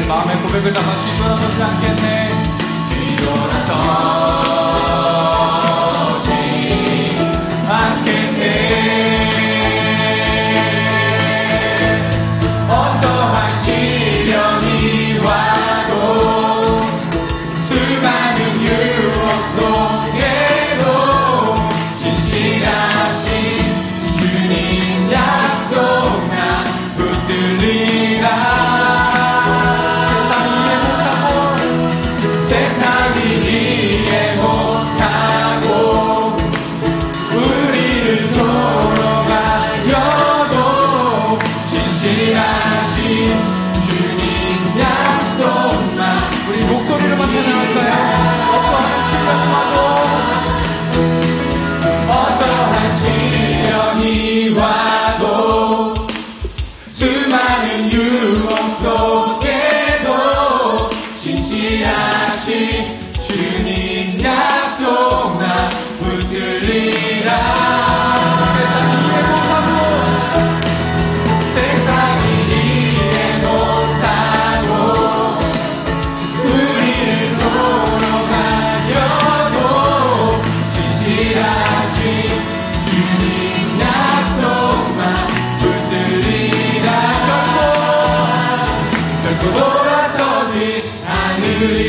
마음의 고백을 담아 뒤돌아서지 않겠네. 뒤돌아서지 않겠네. 어떠한 시련이 와도 수많은 유혹 속에도 진실하신 주님 약속 나 붙들리라. 세상이 이해 못하고 우리를 조롱하여도 진실하신 주님 약속만. 우리 목소리로만 찬양할까요? 어떠한 시련이 와도 어떠한 시련이 와도 수많은 유혹 속에도 진실하신 주님 약속 나 붙들리라. 세상이 이해 못하고 우리를 조롱하여도 진실하신 주님 약속만 붙들리라. 결코 돌아서지 않으리.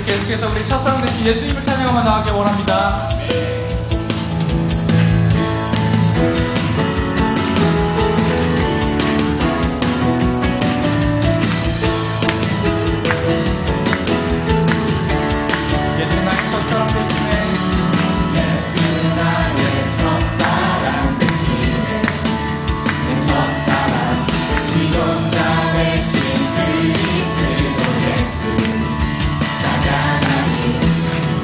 계속해서 우리 첫사랑 되신 예수님을 찬양하며 나가길 원합니다. 예수 나의 첫사랑 되시네. 예수 나의 첫사랑 되시네. 내 첫사랑 위동자 되신 그리스도 예수.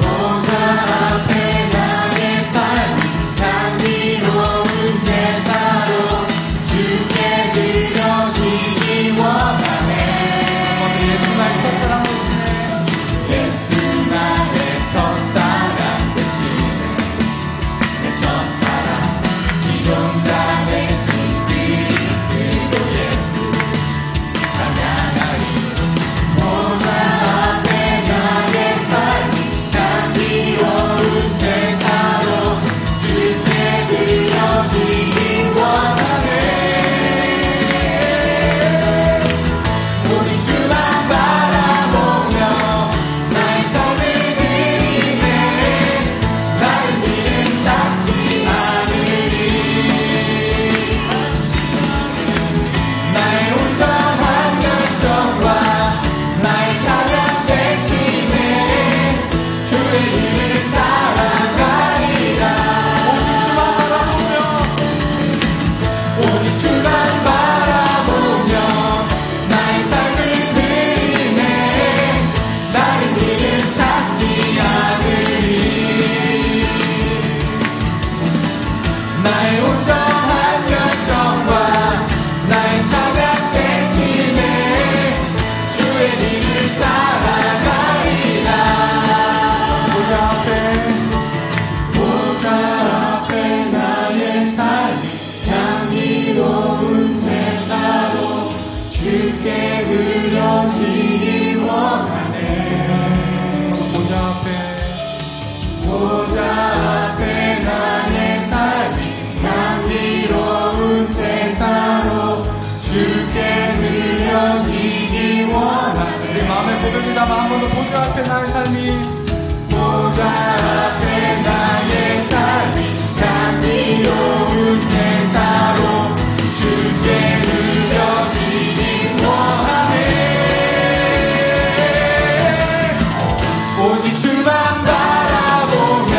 보좌 앞에 나를 앞에 나의 삶이 보좌 앞에 나의 삶이 감미로운 제사로 주께 드려지길 원하네. 오직 주만 바라보며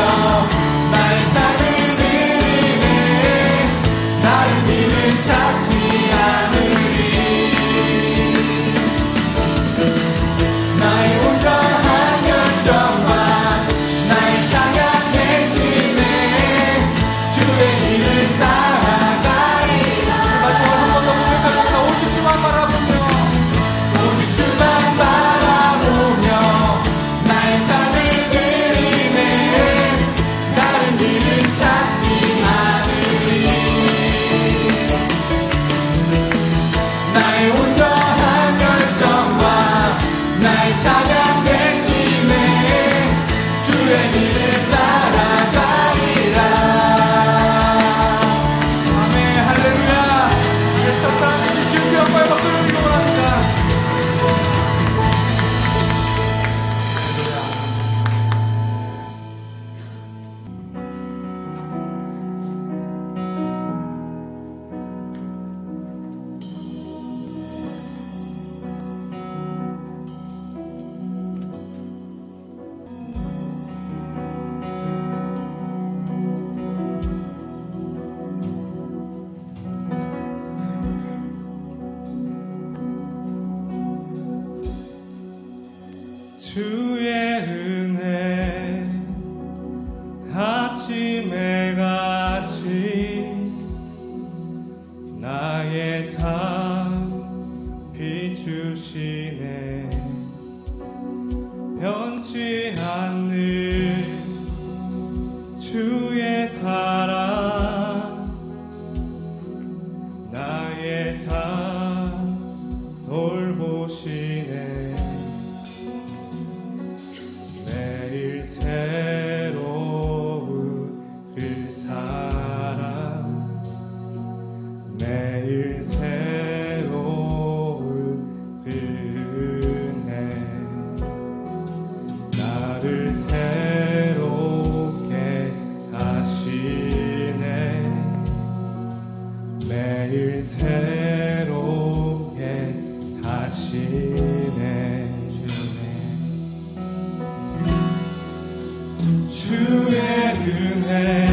나의 삶을 드리네. 다른 이는 찾지 않으리. 나의 온전한 열정과 나의 찬양 대신에 주의 일을 따라가리라. 마지막으로 한 번 더 고백합니다. 오직 주만 바라보며 오직 주만 바라보며 나의 삶을 드리네. 다른 일을 찾지 않으리. 나의 온전한 열정과 나의 찬양 대신에 주의 일을 따라가리라. 아멘. 할렐루야. 우리의 첫사랑 되신 주님께 영광의 박수를 드리기 원합니다. 주의 은혜 아침에 같이 나의 삶 비추시네. 변치 않는 주의 사랑 나의 삶 돌보시네. 매일 새로운 그 사랑 매일 새로운 그 은혜 나를 새롭게 하시네. 매일 새롭게 하시네. 주의 은혜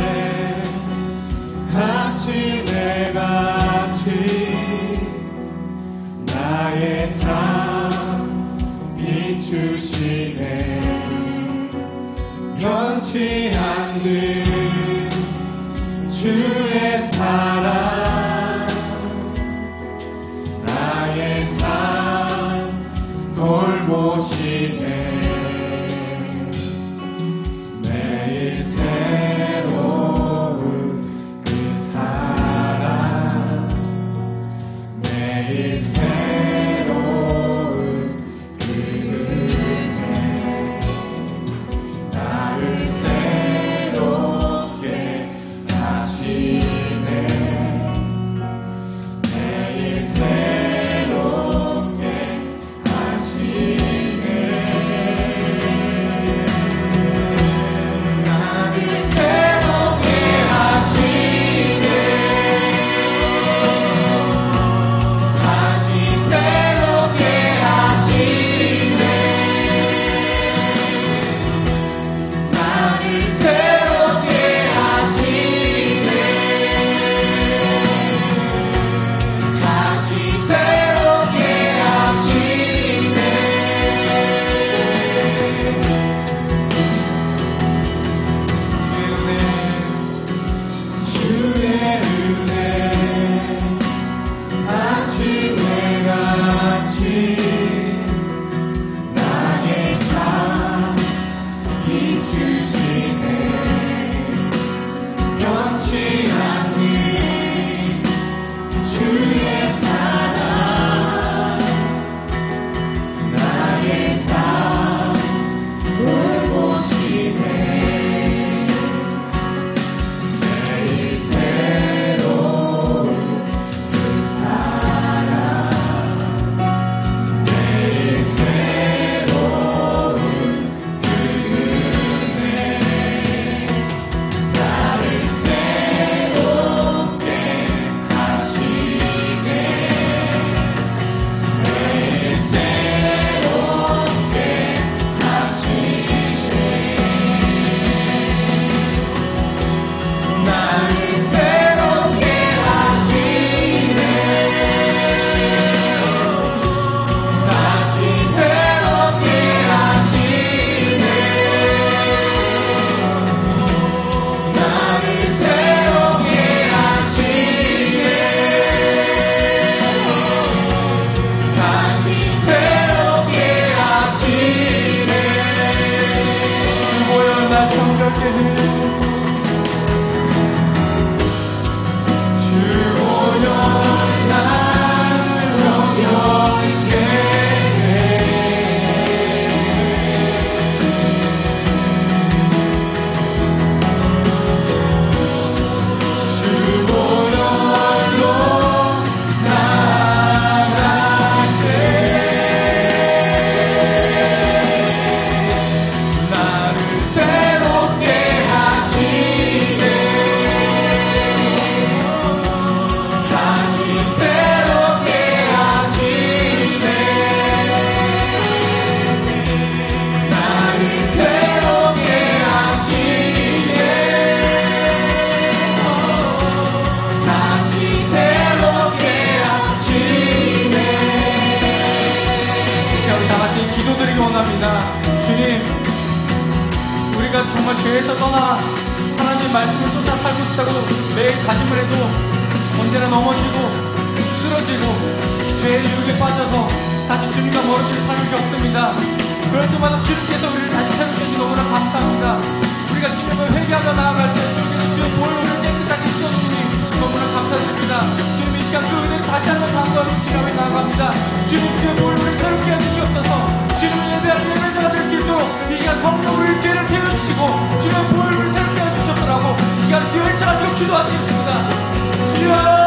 아침에 같이 나의 삶 비추시네. 변치 않는 주의 사랑 나의 삶 돌보시네. 매일 새로운 그 사랑 매일 새로운 그 은혜 나를 새롭게 하시네. 매일 새롭게 하시네. 나를 새롭게 하시네. 다시 새롭게 하시네. 나를 새롭게 하시네. 다시 새롭게 하시네. 주의 은혜 아침에 같이 나의 삶 비추시네. 정말 죄에서 떠나 하나님 말씀을 쫓아 살고 있다고 매일 다짐을 해도 언제나 넘어지고 쓰러지고 죄의 유혹에 빠져서 다시 주님과 멀어질 삶을 겪습니다. 그럴 때마다 주님께서 우리를 다시 세우셔서 너무나 감사합니다. 우리가 주님을 회개하며 나아갈 때 주님께서 주의 보혈로 우리를 깨끗하게 씻어주시니 너무나 감사드립니다. 주님 이 시간 그 은혜를 다시 한번 감사하고 주님을 나아갑니다. 주님 주의 보혈로 우리를 새롭게 해주시옵소서. 주님을 예배하는 예배자가 될 수 있도록 이 시간 성령 우리를 죄를 깨워주시고 주님의 보혈로 우리를 새롭게 해주셨더라고 이 시간 주여 일차가지고 기도하시겠습니다. 주여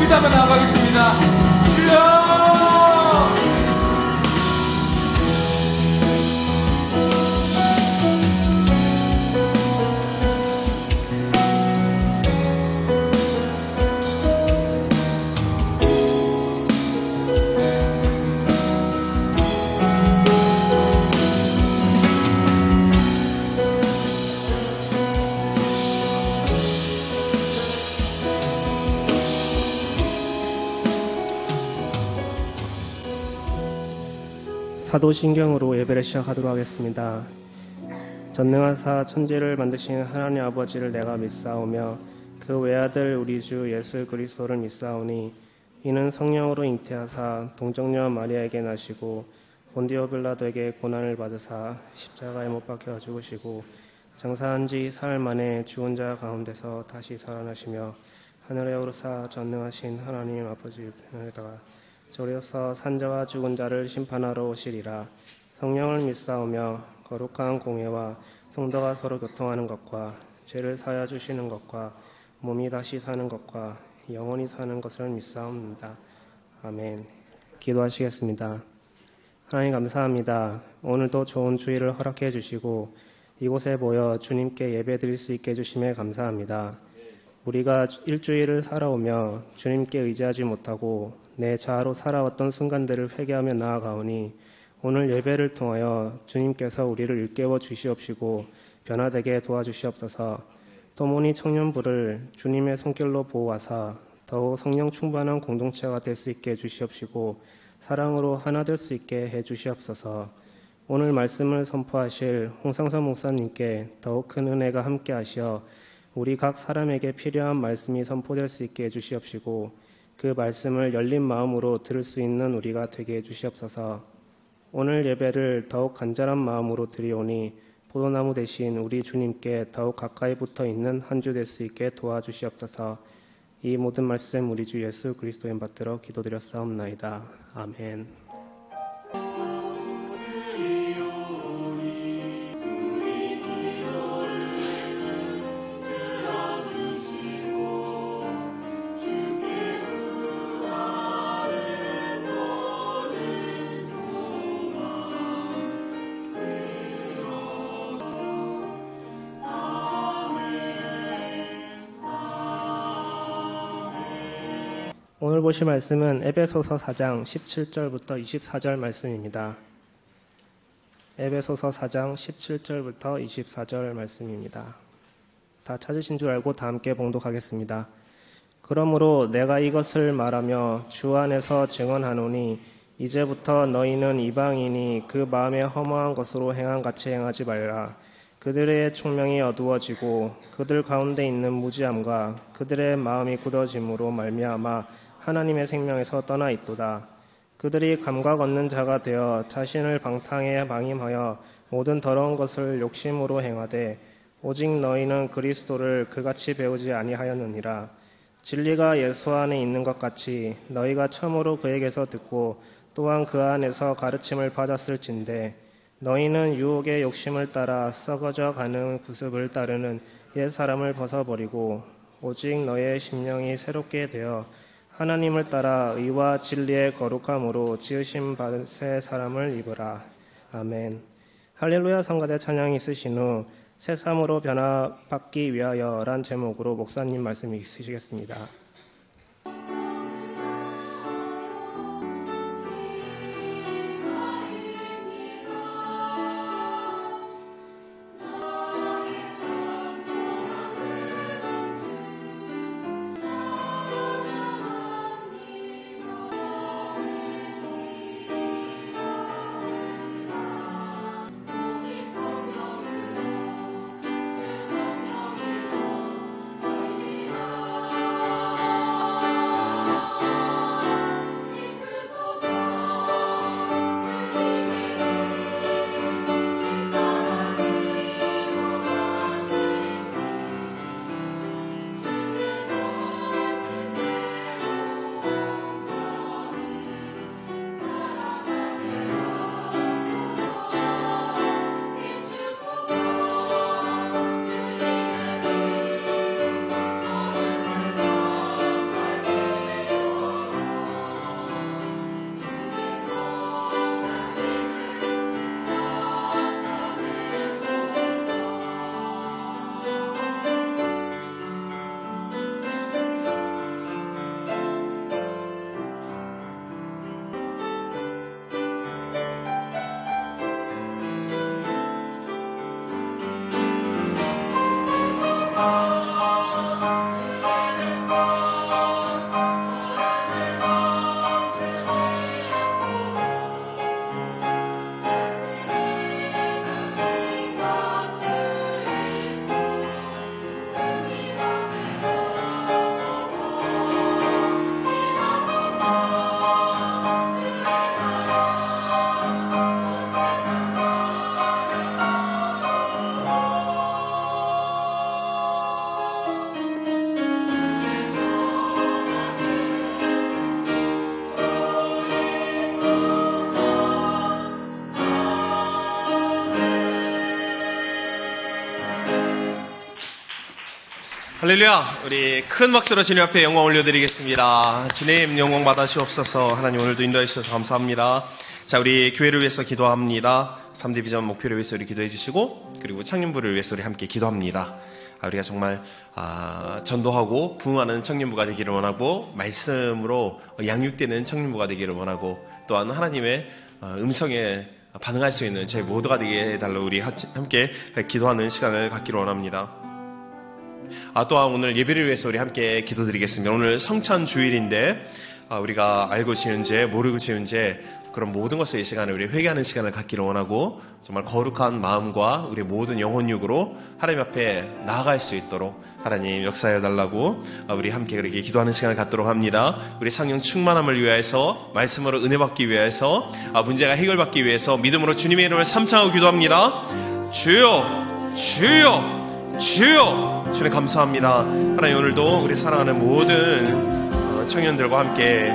기도하며 나아가겠습니다. 주여! 사도신경으로 예배를 시작하도록 하겠습니다. 전능하사 천지를 만드신 하나님 아버지를 내가 믿사오며 그 외아들 우리 주 예수 그리스도를 믿사오니 이는 성령으로 잉태하사 동정녀 마리아에게 나시고 본디오 빌라도에게 고난을 받으사 십자가에 못 박혀 죽으시고 장사한 지 사흘 만에 죽은 자 가운데서 다시 살아나시며 하늘에 오르사 전능하신 하나님 아버지 편에다가 저리어서 산자와 죽은 자를 심판하러 오시리라. 성령을 믿사오며 거룩한 공회와 성도가 서로 교통하는 것과 죄를 사하여 주시는 것과 몸이 다시 사는 것과 영원히 사는 것을 믿사옵니다. 아멘. 기도하시겠습니다. 하나님 감사합니다. 오늘도 좋은 주일을 허락해 주시고 이곳에 모여 주님께 예배 드릴 수 있게 해주심에 감사합니다. 우리가 일주일을 살아오며 주님께 의지하지 못하고 내 자아로 살아왔던 순간들을 회개하며 나아가오니 오늘 예배를 통하여 주님께서 우리를 일깨워 주시옵시고 변화되게 도와주시옵소서. 또모니 청년부를 주님의 손길로 보호하사 더욱 성령 충만한 공동체가 될 수 있게 해주시옵시고 사랑으로 하나 될 수 있게 해주시옵소서. 오늘 말씀을 선포하실 홍상선 목사님께 더욱 큰 은혜가 함께 하시어 우리 각 사람에게 필요한 말씀이 선포될 수 있게 해주시옵시고 그 말씀을 열린 마음으로 들을 수 있는 우리가 되게 해주시옵소서. 오늘 예배를 더욱 간절한 마음으로 드리오니 포도나무 대신 우리 주님께 더욱 가까이 붙어 있는 한 주 될 수 있게 도와주시옵소서. 이 모든 말씀 우리 주 예수 그리스도의 이름 받들어 기도드렸사옵나이다. 아멘. 오늘 보실 말씀은 에베소서 4장 17절부터 24절 말씀입니다. 에베소서 4장 17절부터 24절 말씀입니다. 다 찾으신 줄 알고 다 함께 봉독하겠습니다. 그러므로 내가 이것을 말하며 주 안에서 증언하노니 이제부터 너희는 이방인이 그 마음에 허무한 것으로 행한 같이 행하지 말라. 그들의 총명이 어두워지고 그들 가운데 있는 무지함과 그들의 마음이 굳어짐으로 말미암아 하나님의 생명에서 떠나 있도다. 그들이 감각 없는 자가 되어 자신을 방탕에 방임하여 모든 더러운 것을 욕심으로 행하되 오직 너희는 그리스도를 그같이 배우지 아니하였느니라. 진리가 예수 안에 있는 것 같이 너희가 처음으로 그에게서 듣고 또한 그 안에서 가르침을 받았을진대 너희는 유혹의 욕심을 따라 썩어져 가는 구습을 따르는 옛 사람을 벗어버리고 오직 너의 심령이 새롭게 되어 하나님을 따라 의와 진리의 거룩함으로 지으신 받은 새 사람을 입으라. 아멘. 할렐루야 성가대 찬양이 있으신 후 새삼으로 변화받기 위하여 란 제목으로 목사님 말씀이 있으시겠습니다. 할렐루야! 우리 큰 박수로 주님 앞에 영광 올려드리겠습니다. 주님 영광 받아주옵소서. 하나님 오늘도 인도해 주셔서 감사합니다. 자, 우리 교회를 위해서 기도합니다. 3대 비전 목표를 위해서 우리 기도해 주시고, 그리고 청년부를 위해서 우리 함께 기도합니다. 우리가 정말 전도하고 부흥하는 청년부가 되기를 원하고, 말씀으로 양육되는 청년부가 되기를 원하고, 또한 하나님의 음성에 반응할 수 있는 저희 모두가 되게 해달라고 우리 함께 기도하는 시간을 갖기를 원합니다. 또한 오늘 예배를 위해서 우리 함께 기도드리겠습니다. 오늘 성찬 주일인데 우리가 알고 지은 죄, 모르고 지은 죄, 그런 모든 것을 이 시간에 우리 회개하는 시간을 갖기를 원하고, 정말 거룩한 마음과 우리 모든 영혼육으로 하나님 앞에 나아갈 수 있도록 하나님 역사해 달라고 우리 함께 그렇게 기도하는 시간을 갖도록 합니다. 우리 성령 충만함을 위하여서, 말씀으로 은혜 받기 위해서, 문제가 해결받기 위해서 믿음으로 주님의 이름을 삼창하고 기도합니다. 주여, 주여, 주여. 주님 감사합니다. 하나님 오늘도 우리 사랑하는 모든 청년들과 함께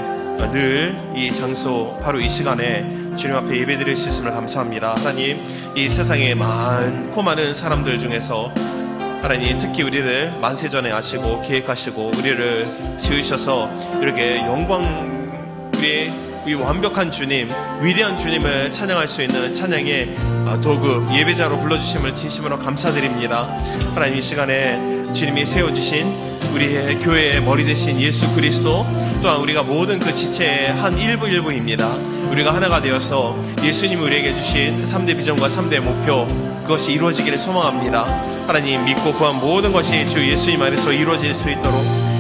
늘 이 장소, 바로 이 시간에 주님 앞에 예배드릴 수 있음을 감사합니다. 하나님, 이 세상에 많고 많은 사람들 중에서 하나님 특히 우리를 만세전에 아시고 계획하시고 우리를 지으셔서 이렇게 영광, 우리 완벽한 주님, 위대한 주님을 찬양할 수 있는 찬양의 도구, 예배자로 불러주심을 진심으로 감사드립니다. 하나님, 이 시간에 주님이 세워주신 우리의 교회의 머리 되신 예수 그리스도, 또한 우리가 모든 그 지체의 한 일부입니다. 우리가 하나가 되어서 예수님이 우리에게 주신 3대 비전과 3대 목표, 그것이 이루어지기를 소망합니다. 하나님 믿고 구한 모든 것이 주 예수님 안에서 이루어질 수 있도록,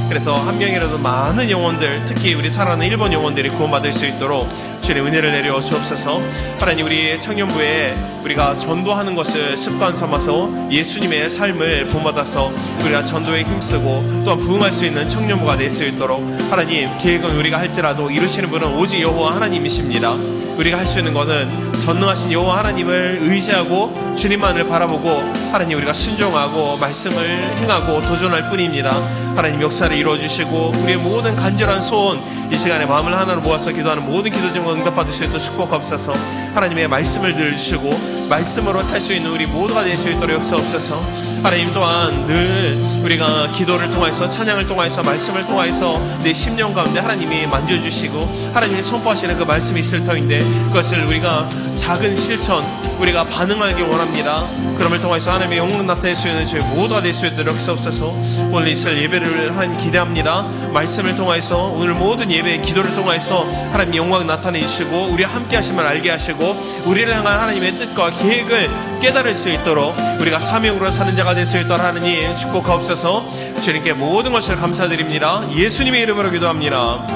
그래서 한 명이라도 많은 영혼들, 특히 우리 살아가는 일본 영혼들이 구원받을 수 있도록 주님 은혜를 내려 주옵소서. 하나님, 우리 청년부에 우리가 전도하는 것을 습관 삼아서 예수님의 삶을 본받아서 우리가 전도에 힘쓰고 또한 부흥할 수 있는 청년부가 될 수 있도록, 하나님 계획은 우리가 할지라도 이루시는 분은 오직 여호와 하나님이십니다. 우리가 할 수 있는 것은 전능하신 여호와 하나님을 의지하고 주님만을 바라보고 하나님 우리가 순종하고 말씀을 행하고 도전할 뿐입니다. 하나님 역사를 이루어주시고 우리의 모든 간절한 소원, 이 시간에 마음을 하나로 모아서 기도하는 모든 기도 제목 응답받을 수 있도록 축복하옵소서. 하나님의 말씀을 들으시고 말씀으로 살 수 있는 우리 모두가 될 수 있도록 역사옵소서. 하나님 또한 늘 우리가 기도를 통해서, 찬양을 통해서, 말씀을 통해서 내 심령 가운데 하나님이 만져주시고 하나님이 선포하시는 그 말씀이 있을 터인데, 그것을 우리가 작은 실천, 우리가 반응하기 원합니다. 그럼을 통해서 하나님의 영광 나타낼 수 있는 저희 모두가 될 수 있도록 역사옵소서. 오늘 있을 예배를 하나님 기대합니다. 말씀을 통해서, 오늘 모든 예배 기도를 통해서 하나님 영광 나타내시고 우리 함께 하심을 알게 하시고 우리를 향한 하나님의 뜻과 계획을 깨달을 수 있도록 우리가 사명으로 사는 자가 될 수 있도록 하나님 축복하옵소서. 주님께 모든 것을 감사드립니다. 예수님의 이름으로 기도합니다.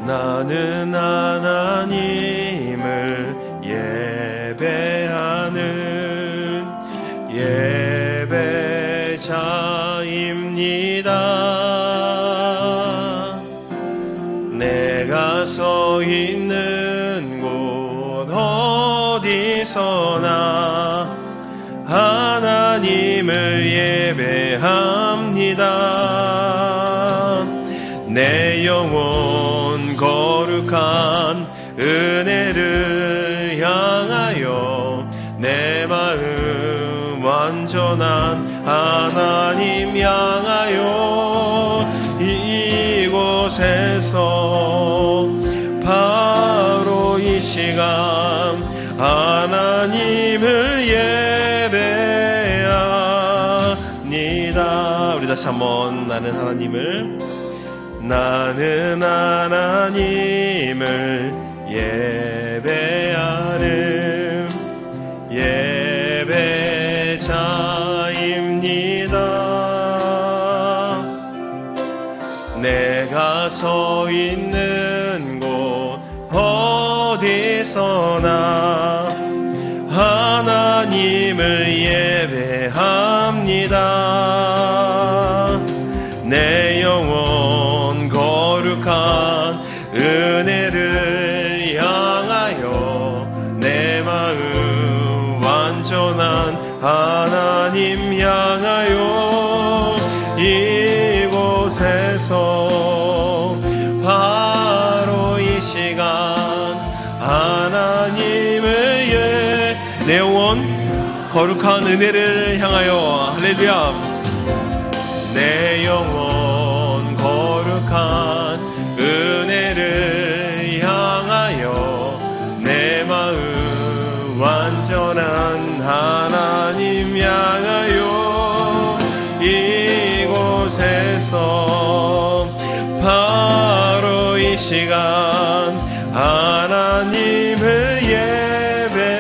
나는 하나님을 예배하는 예배자입니다. 내가 서 있는 곳 어디서나 하나님을 예배합니다. 내 영혼 거룩한 은혜를 향하여 내 마음 완전한 하나님 향하여 이곳에서 바로 이 시간 하나님을 예배합니다. 우리 다시 한번 나는 하나님을 예배하는 예배자입니다. 내가 서 있는 곳 어디서나 하나님을 예배합니다. 내 영혼 거룩한 은혜를 향하여 내 마음 완전한 하나님 향하여 이곳에서 바로 이 시간 하나님 내 영혼 거룩한 은혜를 향하여 할렐루야. 내 영혼 거룩한 은혜를 향하여 내 마음 완전한 하나님 향하여 이곳에서 바로 이 시간 하나님을 예배합니다.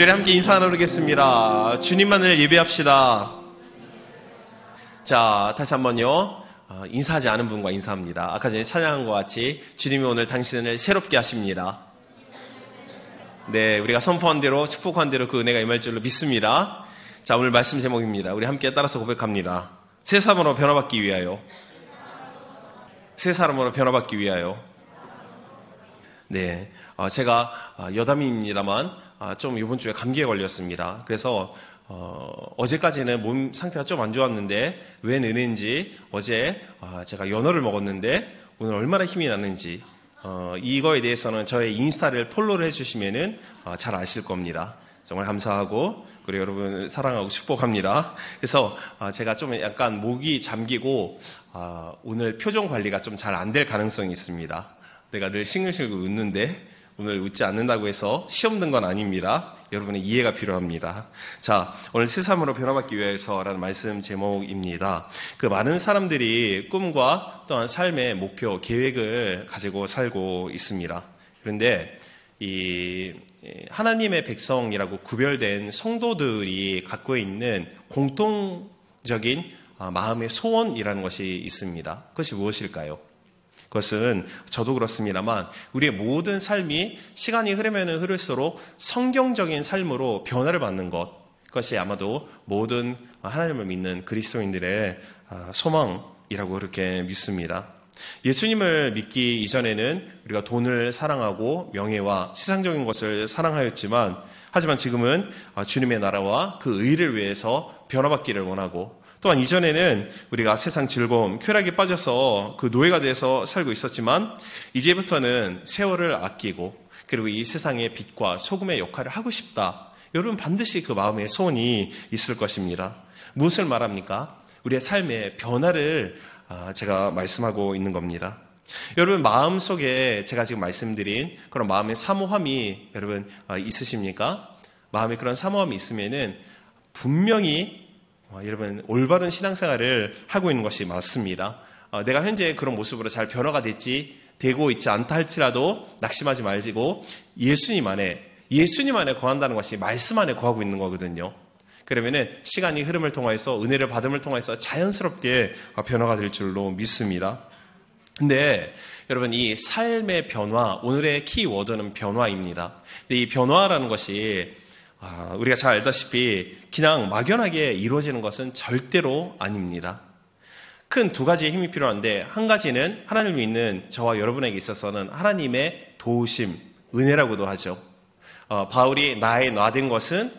우리 함께 인사 나누겠습니다. 주님만을 예배합시다. 자, 다시 한번요. 인사하지 않은 분과 인사합니다. 아까 전에 찬양한 것 같이 주님이 오늘 당신을 새롭게 하십니다. 네, 우리가 선포한 대로, 축복한 대로 그 은혜가 임할 줄로 믿습니다. 자, 오늘 말씀 제목입니다. 우리 함께 따라서 고백합니다. 새 사람으로 변화받기 위하여. 새 사람으로 변화받기 위하여. 네, 제가 여담입니다만 좀 이번 주에 감기에 걸렸습니다. 그래서 어제까지는 몸 상태가 좀 안 좋았는데 웬 은혜인지 어제 제가 연어를 먹었는데 오늘 얼마나 힘이 나는지 이거에 대해서는 저의 인스타를 폴로를 해주시면은 잘 아실 겁니다. 정말 감사하고 그리고 여러분 사랑하고 축복합니다. 그래서 제가 좀 약간 목이 잠기고 오늘 표정 관리가 좀 잘 안 될 가능성이 있습니다. 내가 늘 싱글싱글 웃는데 오늘 웃지 않는다고 해서 시험 든 건 아닙니다. 여러분의 이해가 필요합니다. 자, 오늘 새 삶으로 변화받기 위해서라는 말씀 제목입니다. 그 많은 사람들이 꿈과 또한 삶의 목표, 계획을 가지고 살고 있습니다. 그런데 이 하나님의 백성이라고 구별된 성도들이 갖고 있는 공통적인 마음의 소원이라는 것이 있습니다. 그것이 무엇일까요? 그것은 저도 그렇습니다만 우리의 모든 삶이 시간이 흐르면 흐를수록 성경적인 삶으로 변화를 받는 것, 그것이 아마도 모든 하나님을 믿는 그리스도인들의 소망이라고 그렇게 믿습니다. 예수님을 믿기 이전에는 우리가 돈을 사랑하고 명예와 세상적인 것을 사랑하였지만 하지만 지금은 주님의 나라와 그 의를 위해서 변화받기를 원하고 또한 이전에는 우리가 세상 즐거움, 쾌락에 빠져서 그 노예가 돼서 살고 있었지만 이제부터는 세월을 아끼고 그리고 이 세상의 빛과 소금의 역할을 하고 싶다. 여러분 반드시 그 마음의 소원이 있을 것입니다. 무엇을 말합니까? 우리의 삶의 변화를 제가 말씀하고 있는 겁니다. 여러분 마음속에 제가 지금 말씀드린 그런 마음의 사모함이 여러분 있으십니까? 마음에 그런 사모함이 있으면은 분명히 여러분 올바른 신앙생활을 하고 있는 것이 맞습니다. 내가 현재 그런 모습으로 잘 변화가 되고 있지 않다 할지라도 낙심하지 말고 예수님 안에 거한다는 것이 말씀 안에 거하고 있는 거거든요. 그러면은 시간이 흐름을 통해서 은혜를 받음을 통해서 자연스럽게 변화가 될 줄로 믿습니다. 근데 여러분 이 삶의 변화, 오늘의 키워드는 변화입니다. 근데 이 변화라는 것이 우리가 잘 알다시피 그냥 막연하게 이루어지는 것은 절대로 아닙니다. 큰 두 가지의 힘이 필요한데 한 가지는 하나님을 믿는 저와 여러분에게 있어서는 하나님의 도우심, 은혜라고도 하죠. 바울이 나의 나된 것은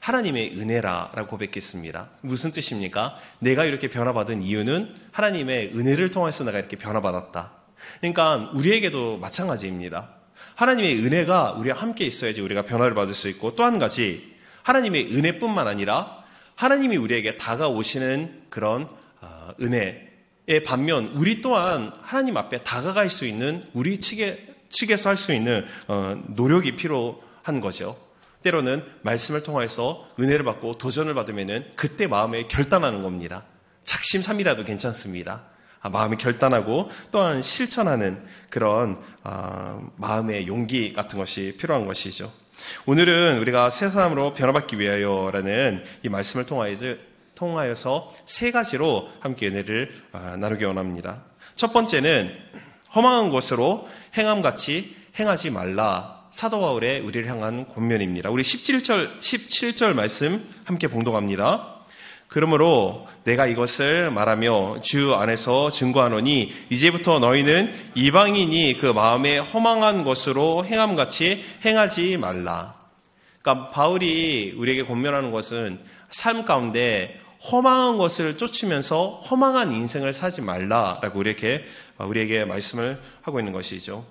하나님의 은혜라고 고백했습니다. 무슨 뜻입니까? 내가 이렇게 변화받은 이유는 하나님의 은혜를 통해서 내가 이렇게 변화받았다. 그러니까 우리에게도 마찬가지입니다. 하나님의 은혜가 우리와 함께 있어야지 우리가 변화를 받을 수 있고 또 한 가지 하나님의 은혜뿐만 아니라 하나님이 우리에게 다가오시는 그런 은혜의 반면 우리 또한 하나님 앞에 다가갈 수 있는 우리 측에서 할 수 있는 노력이 필요한 거죠. 때로는 말씀을 통해서 은혜를 받고 도전을 받으면 그때 마음에 결단하는 겁니다. 작심삼일이라도 괜찮습니다. 마음이 결단하고 또한 실천하는 그런 마음의 용기 같은 것이 필요한 것이죠. 오늘은 우리가 새 사람으로 변화받기 위하여라는 이 말씀을 통하여서 세 가지로 함께 은혜를 나누기 원합니다. 첫 번째는 허망한 것으로 행함같이 행하지 말라. 사도 바울의 우리를 향한 권면입니다. 우리 17절 말씀 함께 봉독합니다. 그러므로 내가 이것을 말하며 주 안에서 증거하노니 이제부터 너희는 이방인이 그 마음에 허망한 것으로 행함같이 행하지 말라. 그러니까 바울이 우리에게 권면하는 것은 삶 가운데 허망한 것을 쫓으면서 허망한 인생을 살지 말라라고 우리에게 말씀을 하고 있는 것이죠.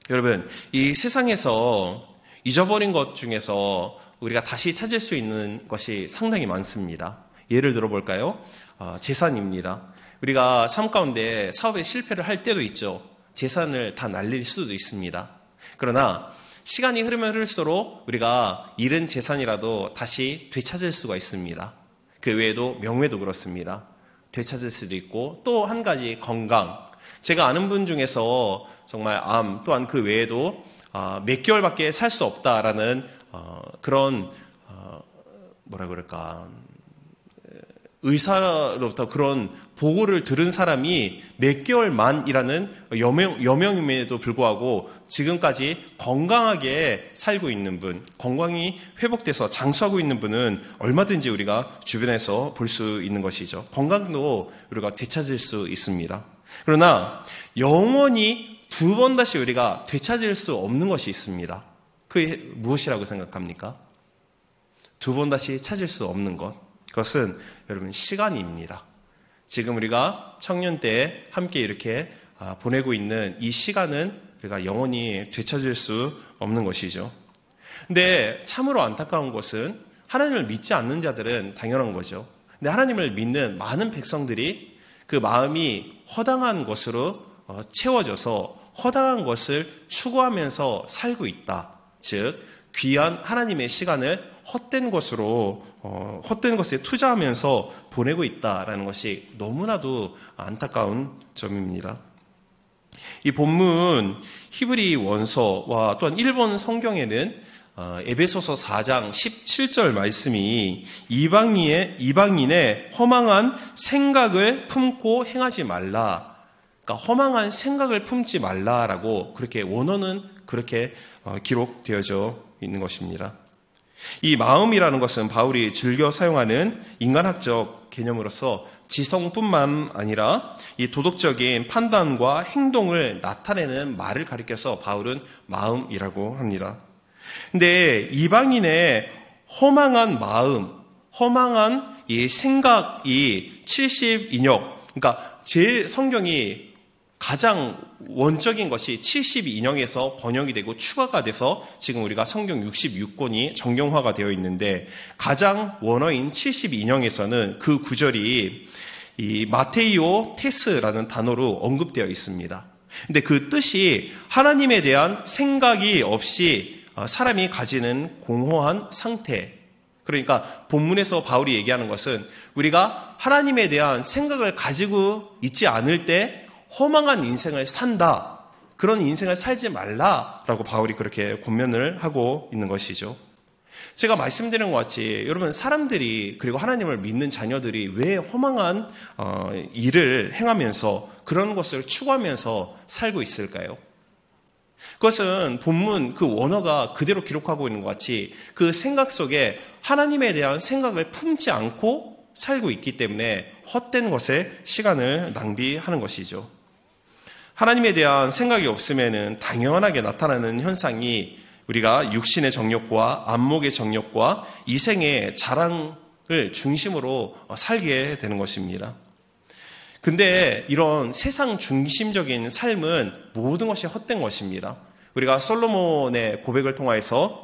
여러분, 이 세상에서 잊어버린 것 중에서 우리가 다시 찾을 수 있는 것이 상당히 많습니다. 예를 들어볼까요? 재산입니다. 우리가 삶 가운데 사업에 실패를 할 때도 있죠. 재산을 다 날릴 수도 있습니다. 그러나 시간이 흐르면 흐를수록 우리가 잃은 재산이라도 다시 되찾을 수가 있습니다. 그 외에도 명예도 그렇습니다. 되찾을 수도 있고, 또 한 가지 건강. 제가 아는 분 중에서 정말 암, 또한 그 외에도 몇 개월밖에 살 수 없다라는 그런 뭐라 그럴까, 의사로부터 그런 보고를 들은 사람이 몇 개월만이라는 여명임에도 불구하고 지금까지 건강하게 살고 있는 분, 건강이 회복돼서 장수하고 있는 분은 얼마든지 우리가 주변에서 볼 수 있는 것이죠. 건강도 우리가 되찾을 수 있습니다. 그러나 영원히 두 번 다시 우리가 되찾을 수 없는 것이 있습니다. 그게 무엇이라고 생각합니까? 두 번 다시 찾을 수 없는 것. 그것은 여러분 시간입니다. 지금 우리가 청년 때 함께 이렇게 보내고 있는 이 시간은 우리가 영원히 되찾을 수 없는 것이죠. 근데 참으로 안타까운 것은 하나님을 믿지 않는 자들은 당연한 거죠. 근데 하나님을 믿는 많은 백성들이 그 마음이 허당한 것으로 채워져서 허당한 것을 추구하면서 살고 있다. 즉 귀한 하나님의 시간을 헛된 것에 투자하면서 보내고 있다라는 것이 너무나도 안타까운 점입니다. 이 본문 히브리 원서와 또한 일본 성경에는 에베소서 4장 17절 말씀이 이방인의 허망한 생각을 품고 행하지 말라. 그러니까 허망한 생각을 품지 말라라고 그렇게 원어는 그렇게 기록되어져 있는 것입니다. 이 마음이라는 것은 바울이 즐겨 사용하는 인간학적 개념으로서 지성뿐만 아니라 이 도덕적인 판단과 행동을 나타내는 말을 가리켜서 바울은 마음이라고 합니다. 근데 이방인의 허망한 마음, 허망한 이 생각이 72역, 그러니까 제 성경이 가장 원적인 것이 72인형에서 번역이 되고 추가가 돼서 지금 우리가 성경 66권이 정경화가 되어 있는데 가장 원어인 72인형에서는 그 구절이 이 마테이오 테스라는 단어로 언급되어 있습니다. 근데 그 뜻이 하나님에 대한 생각이 없이 사람이 가지는 공허한 상태. 그러니까 본문에서 바울이 얘기하는 것은 우리가 하나님에 대한 생각을 가지고 있지 않을 때 허망한 인생을 산다. 그런 인생을 살지 말라라고 바울이 그렇게 권면을 하고 있는 것이죠. 제가 말씀드린 것 같이 여러분 사람들이 그리고 하나님을 믿는 자녀들이 왜 허망한 일을 행하면서 그런 것을 추구하면서 살고 있을까요? 그것은 본문 그 원어가 그대로 기록하고 있는 것 같이 그 생각 속에 하나님에 대한 생각을 품지 않고 살고 있기 때문에 헛된 것에 시간을 낭비하는 것이죠. 하나님에 대한 생각이 없으면은 당연하게 나타나는 현상이 우리가 육신의 정욕과 안목의 정욕과 이생의 자랑을 중심으로 살게 되는 것입니다. 근데 이런 세상 중심적인 삶은 모든 것이 헛된 것입니다. 우리가 솔로몬의 고백을 통해서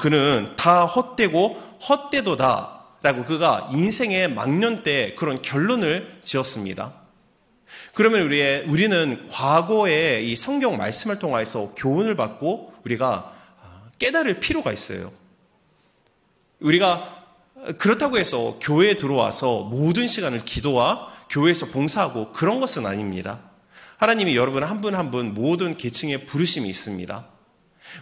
그는 다 헛되고 헛되도다 라고 그가 인생의 막년 때 그런 결론을 지었습니다. 그러면 우리는 과거의 이 성경 말씀을 통해서 교훈을 받고 우리가 깨달을 필요가 있어요. 우리가 그렇다고 해서 교회에 들어와서 모든 시간을 기도와 교회에서 봉사하고 그런 것은 아닙니다. 하나님이 여러분 한 분 한 분 모든 계층에 부르심이 있습니다.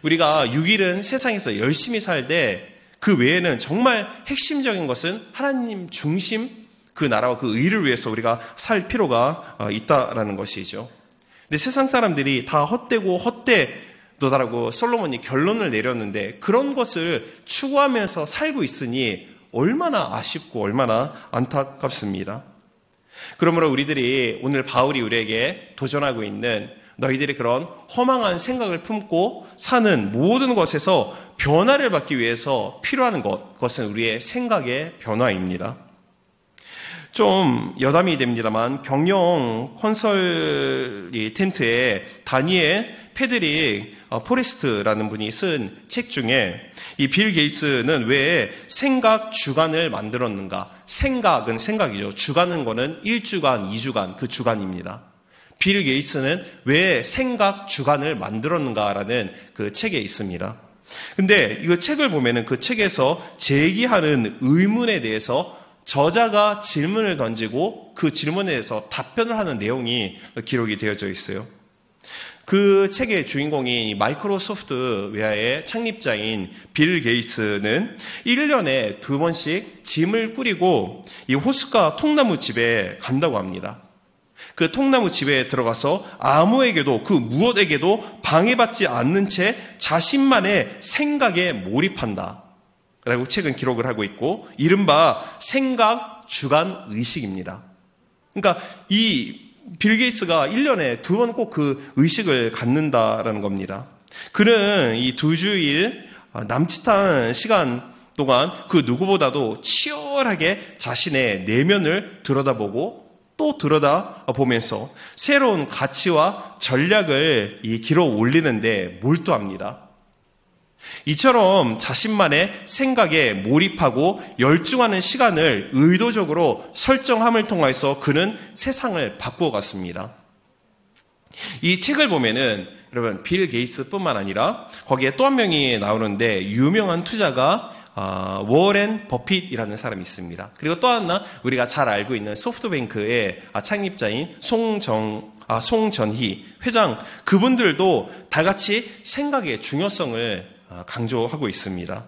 우리가 6일은 세상에서 열심히 살되 그 외에는 정말 핵심적인 것은 하나님 중심 그 나라와 그 의를 위해서 우리가 살 필요가 있다라는 것이죠. 근데 세상 사람들이 다 헛되고 헛되도다라고 솔로몬이 결론을 내렸는데 그런 것을 추구하면서 살고 있으니 얼마나 아쉽고 얼마나 안타깝습니다. 그러므로 우리들이 오늘 바울이 우리에게 도전하고 있는 너희들이 그런 허망한 생각을 품고 사는 모든 것에서 변화를 받기 위해서 필요한 그것은 우리의 생각의 변화입니다. 좀 여담이 됩니다만 경영 콘설 텐트에 다니엘 패드릭 포레스트라는 분이 쓴 책 중에 이 빌 게이츠는 왜 생각 주간을 만들었는가? 생각은 생각이죠. 주간은 거는 1주간, 2주간 그 주간입니다. 빌 게이츠는 왜 생각 주간을 만들었는가라는 그 책에 있습니다. 근데 이 책을 보면은 그 책에서 제기하는 의문에 대해서 저자가 질문을 던지고 그 질문에 대해서 답변을 하는 내용이 기록이 되어져 있어요. 그 책의 주인공이 마이크로소프트웨어의 창립자인 빌 게이츠는 1년에 2번씩 짐을 꾸리고 이 호숫가 통나무 집에 간다고 합니다. 그 통나무 집에 들어가서 아무에게도 그 무엇에게도 방해받지 않는 채 자신만의 생각에 몰입한다 라고 책은 기록을 하고 있고, 이른바 생각 주간 의식입니다. 그러니까 이 빌 게이츠가 1년에 2번 꼭 그 의식을 갖는다라는 겁니다. 그는 이 2주일 남짓한 시간 동안 그 누구보다도 치열하게 자신의 내면을 들여다보고 또 들여다보면서 새로운 가치와 전략을 길어 올리는데 몰두합니다. 이처럼 자신만의 생각에 몰입하고 열중하는 시간을 의도적으로 설정함을 통해서 그는 세상을 바꾸어 갔습니다. 이 책을 보면은 여러분 빌 게이츠뿐만 아니라 거기에 또 한 명이 나오는데 유명한 투자가 워렌 버핏이라는 사람이 있습니다. 그리고 또 하나 우리가 잘 알고 있는 소프트뱅크의 창립자인 송전희 회장, 그분들도 다 같이 생각의 중요성을 강조하고 있습니다.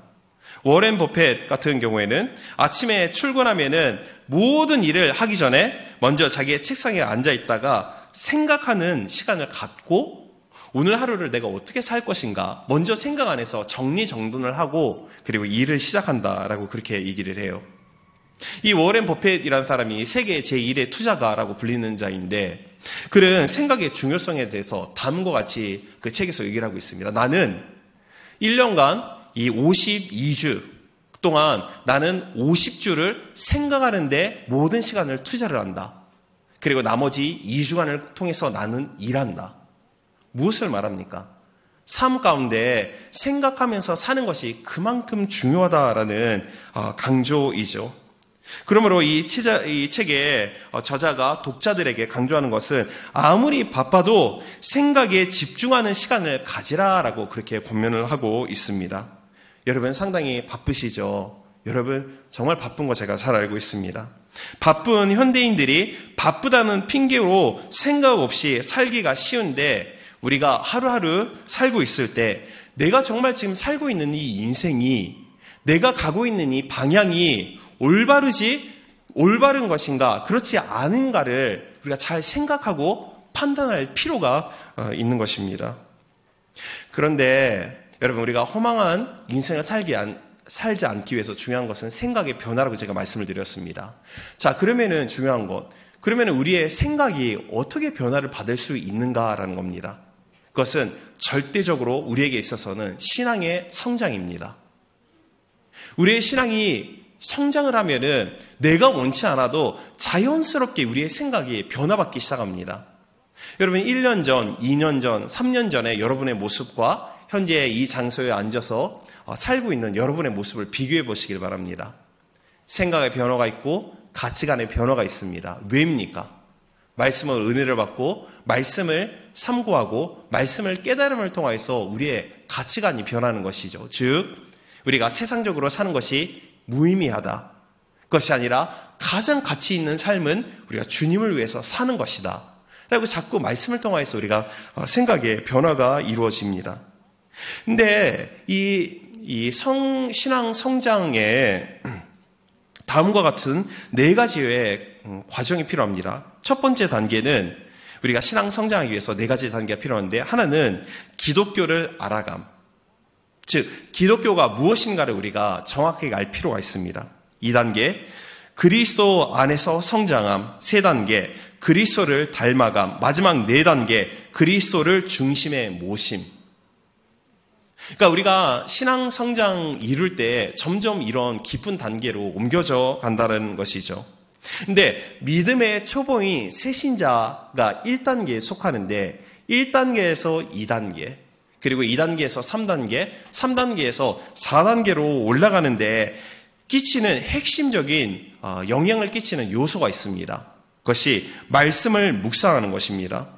워렌 버핏 같은 경우에는 아침에 출근하면은 모든 일을 하기 전에 먼저 자기의 책상에 앉아 있다가 생각하는 시간을 갖고 오늘 하루를 내가 어떻게 살 것인가 먼저 생각 안에서 정리정돈을 하고 그리고 일을 시작한다라고 그렇게 얘기를 해요. 이 워렌 버핏이라는 사람이 세계 제1의 투자가라고 불리는 자인데, 그는 생각의 중요성에 대해서 다음과 같이 그 책에서 얘기를 하고 있습니다. 나는 1년간 이 52주 동안 나는 50주를 생각하는데 모든 시간을 투자를 한다. 그리고 나머지 2주간을 통해서 나는 일한다. 무엇을 말합니까? 삶 가운데 생각하면서 사는 것이 그만큼 중요하다라는 강조이죠. 그러므로 이 책의 저자가 독자들에게 강조하는 것은 아무리 바빠도 생각에 집중하는 시간을 가지라라고 그렇게 권면을 하고 있습니다. 여러분 상당히 바쁘시죠? 여러분 정말 바쁜 거 제가 잘 알고 있습니다. 바쁜 현대인들이 바쁘다는 핑계로 생각 없이 살기가 쉬운데, 우리가 하루하루 살고 있을 때 내가 정말 지금 살고 있는 이 인생이, 내가 가고 있는 이 방향이 올바른 것인가 그렇지 않은가를 우리가 잘 생각하고 판단할 필요가 있는 것입니다. 그런데 여러분, 우리가 허망한 인생을 살지 않기 위해서 중요한 것은 생각의 변화라고 제가 말씀을 드렸습니다. 자, 그러면은 중요한 것, 그러면은 우리의 생각이 어떻게 변화를 받을 수 있는가라는 겁니다. 그것은 절대적으로 우리에게 있어서는 신앙의 성장입니다. 우리의 신앙이 성장을 하면은 내가 원치 않아도 자연스럽게 우리의 생각이 변화받기 시작합니다. 여러분 1년 전, 2년 전, 3년 전에 여러분의 모습과 현재 이 장소에 앉아서 살고 있는 여러분의 모습을 비교해 보시길 바랍니다. 생각의 변화가 있고 가치관의 변화가 있습니다. 왜입니까? 말씀을 은혜를 받고 말씀을 삼고하고 말씀을 깨달음을 통해서 우리의 가치관이 변하는 것이죠. 즉 우리가 세상적으로 사는 것이 무의미하다. 그것이 아니라 가장 가치 있는 삶은 우리가 주님을 위해서 사는 것이다. 그리고 자꾸 말씀을 통해서 우리가 생각의 변화가 이루어집니다. 근데 이 신앙 성장에 다음과 같은 4가지의 과정이 필요합니다. 첫 번째 단계는 우리가 신앙 성장하기 위해서 4가지 단계가 필요한데, 하나는 기독교를 알아감. 즉 기독교가 무엇인가를 우리가 정확하게 알 필요가 있습니다. 2단계 그리스도 안에서 성장함. 3단계 그리스도를 닮아감. 마지막 4단계 그리스도를 중심에 모심. 그러니까 우리가 신앙 성장 이룰 때 점점 이런 깊은 단계로 옮겨져 간다는 것이죠. 근데 믿음의 초보인 새신자가 1단계에 속하는데, 1단계에서 2단계, 그리고 2단계에서 3단계, 3단계에서 4단계로 올라가는데 끼치는 핵심적인 영향을 끼치는 요소가 있습니다. 그것이 말씀을 묵상하는 것입니다.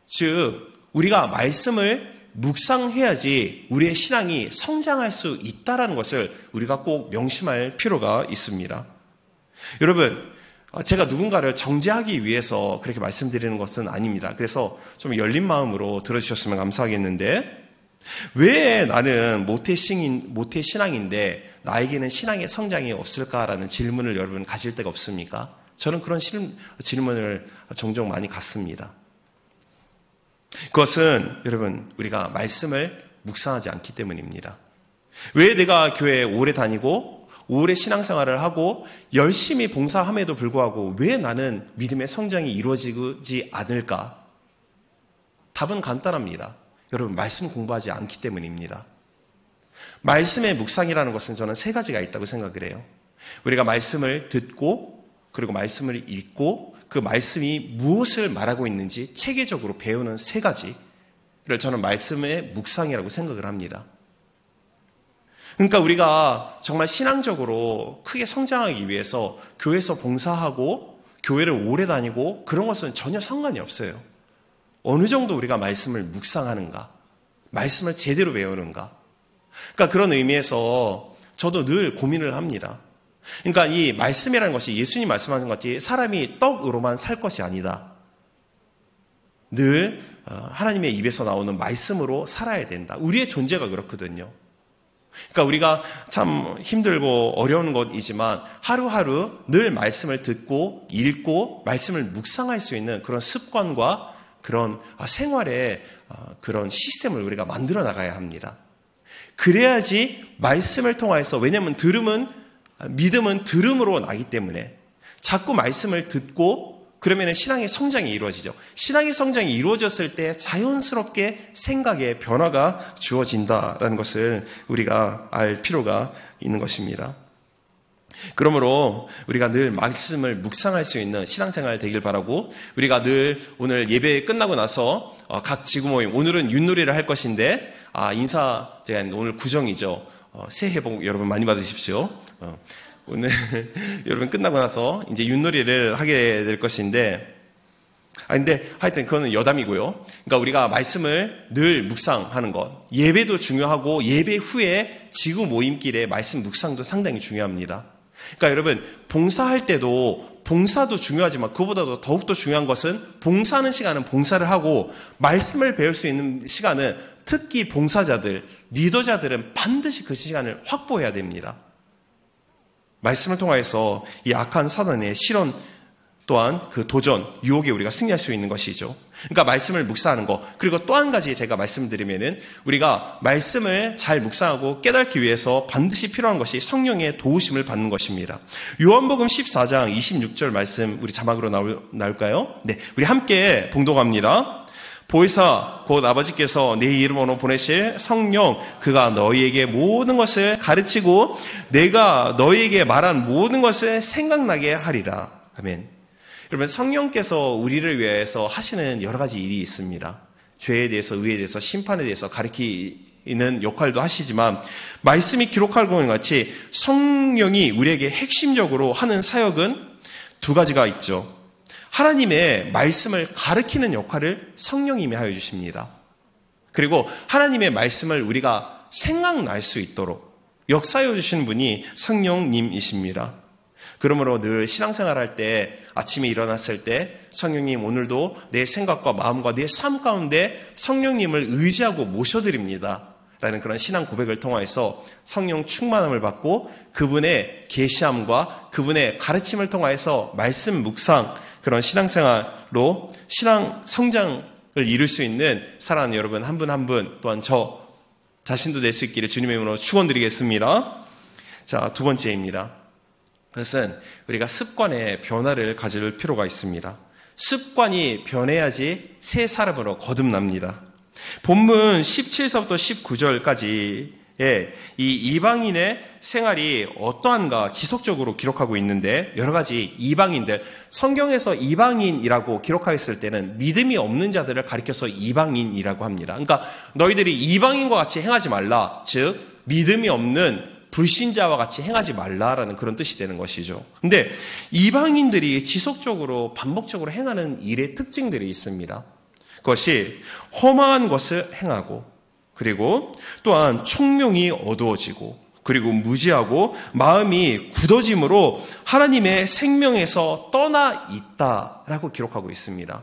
즉, 우리가 말씀을 묵상해야지 우리의 신앙이 성장할 수 있다는 것을 우리가 꼭 명심할 필요가 있습니다. 여러분, 제가 누군가를 정죄하기 위해서 그렇게 말씀드리는 것은 아닙니다. 그래서 좀 열린 마음으로 들어주셨으면 감사하겠는데, 왜 나는 모태신앙인데 나에게는 신앙의 성장이 없을까라는 질문을 여러분 가질 때가 없습니까? 저는 그런 질문을 종종 많이 갖습니다. 그것은 여러분, 우리가 말씀을 묵상하지 않기 때문입니다. 왜 내가 교회에 오래 다니고 오래 신앙생활을 하고 열심히 봉사함에도 불구하고 왜 나는 믿음의 성장이 이루어지지 않을까? 답은 간단합니다. 여러분, 말씀 공부하지 않기 때문입니다. 말씀의 묵상이라는 것은 저는 세 가지가 있다고 생각을 해요. 우리가 말씀을 듣고 그리고 말씀을 읽고 그 말씀이 무엇을 말하고 있는지 체계적으로 배우는 세 가지를 저는 말씀의 묵상이라고 생각을 합니다. 그러니까 우리가 정말 신앙적으로 크게 성장하기 위해서 교회에서 봉사하고 교회를 오래 다니고 그런 것은 전혀 상관이 없어요. 어느 정도 우리가 말씀을 묵상하는가, 말씀을 제대로 배우는가. 그러니까 그런 의미에서 저도 늘 고민을 합니다. 그러니까 이 말씀이라는 것이 예수님 말씀하신 것 같이 사람이 떡으로만 살 것이 아니다. 늘 하나님의 입에서 나오는 말씀으로 살아야 된다. 우리의 존재가 그렇거든요. 그러니까 우리가 참 힘들고 어려운 것이지만 하루하루 늘 말씀을 듣고 읽고 말씀을 묵상할 수 있는 그런 습관과 그런 생활의 그런 시스템을 우리가 만들어 나가야 합니다. 그래야지 말씀을 통해서, 왜냐하면 믿음은 들음으로 나기 때문에 자꾸 말씀을 듣고 그러면 신앙의 성장이 이루어지죠. 신앙의 성장이 이루어졌을 때 자연스럽게 생각의 변화가 주어진다라는 것을 우리가 알 필요가 있는 것입니다. 그러므로 우리가 늘 말씀을 묵상할 수 있는 신앙생활 되길 바라고, 우리가 늘 오늘 예배 끝나고 나서 각 지구모임, 오늘은 윷놀이를 할 것인데 제가 오늘 구정이죠. 새해 복 여러분 많이 받으십시오. 오늘 여러분 끝나고 나서 이제 윷놀이를 하게 될 것인데, 근데 하여튼 그거는 여담이고요. 그러니까 우리가 말씀을 늘 묵상하는 것, 예배도 중요하고 예배 후에 지구 모임길의 말씀 묵상도 상당히 중요합니다. 그러니까 여러분, 봉사할 때도 봉사도 중요하지만 그보다도 더욱더 중요한 것은 봉사하는 시간은 봉사를 하고 말씀을 배울 수 있는 시간은 특히 봉사자들, 리더자들은 반드시 그 시간을 확보해야 됩니다. 말씀을 통해서 이 악한 사단의 실현 또한 그 도전, 유혹에 우리가 승리할 수 있는 것이죠. 그러니까 말씀을 묵상하는 것. 그리고 또 한 가지 제가 말씀드리면은 우리가 말씀을 잘 묵상하고 깨닫기 위해서 반드시 필요한 것이 성령의 도우심을 받는 것입니다. 요한복음 14장 26절 말씀 우리 자막으로 나올까요? 네, 우리 함께 봉독합니다. 보혜사 곧 아버지께서 내 이름으로 보내실 성령, 그가 너희에게 모든 것을 가르치고 내가 너희에게 말한 모든 것을 생각나게 하리라. 아멘. 여러분, 성령께서 우리를 위해서 하시는 여러 가지 일이 있습니다. 죄에 대해서, 의에 대해서, 심판에 대해서 가르치는 역할도 하시지만, 말씀이 기록하고 있는 것 같이 성령이 우리에게 핵심적으로 하는 사역은 두 가지가 있죠. 하나님의 말씀을 가르치는 역할을 성령님이 하여 주십니다. 그리고 하나님의 말씀을 우리가 생각날 수 있도록 역사해 주시는 분이 성령님이십니다. 그러므로 늘 신앙생활할 때, 아침에 일어났을 때 성령님, 오늘도 내 생각과 마음과 내 삶 가운데 성령님을 의지하고 모셔드립니다 라는 그런 신앙 고백을 통해서 성령 충만함을 받고 그분의 계시함과 그분의 가르침을 통해서 말씀 묵상, 그런 신앙생활로 신앙 성장을 이룰 수 있는 사랑하는 여러분 한 분 한 분, 또한 저 자신도 될 수 있기를 주님의 이름으로 축원드리겠습니다. 자, 두 번째입니다. 그것은 우리가 습관의 변화를 가질 필요가 있습니다. 습관이 변해야지 새 사람으로 거듭납니다. 본문 17서부터 19절까지의 이 이방인의 생활이 어떠한가 지속적으로 기록하고 있는데 여러 가지 이방인들, 성경에서 이방인이라고 기록하였을 때는 믿음이 없는 자들을 가리켜서 이방인이라고 합니다. 그러니까 너희들이 이방인과 같이 행하지 말라, 즉 믿음이 없는 불신자와 같이 행하지 말라라는 그런 뜻이 되는 것이죠. 근데 이방인들이 지속적으로 반복적으로 행하는 일의 특징들이 있습니다. 그것이 험한 것을 행하고, 그리고 또한 총명이 어두워지고, 그리고 무지하고 마음이 굳어짐으로 하나님의 생명에서 떠나 있다라고 기록하고 있습니다.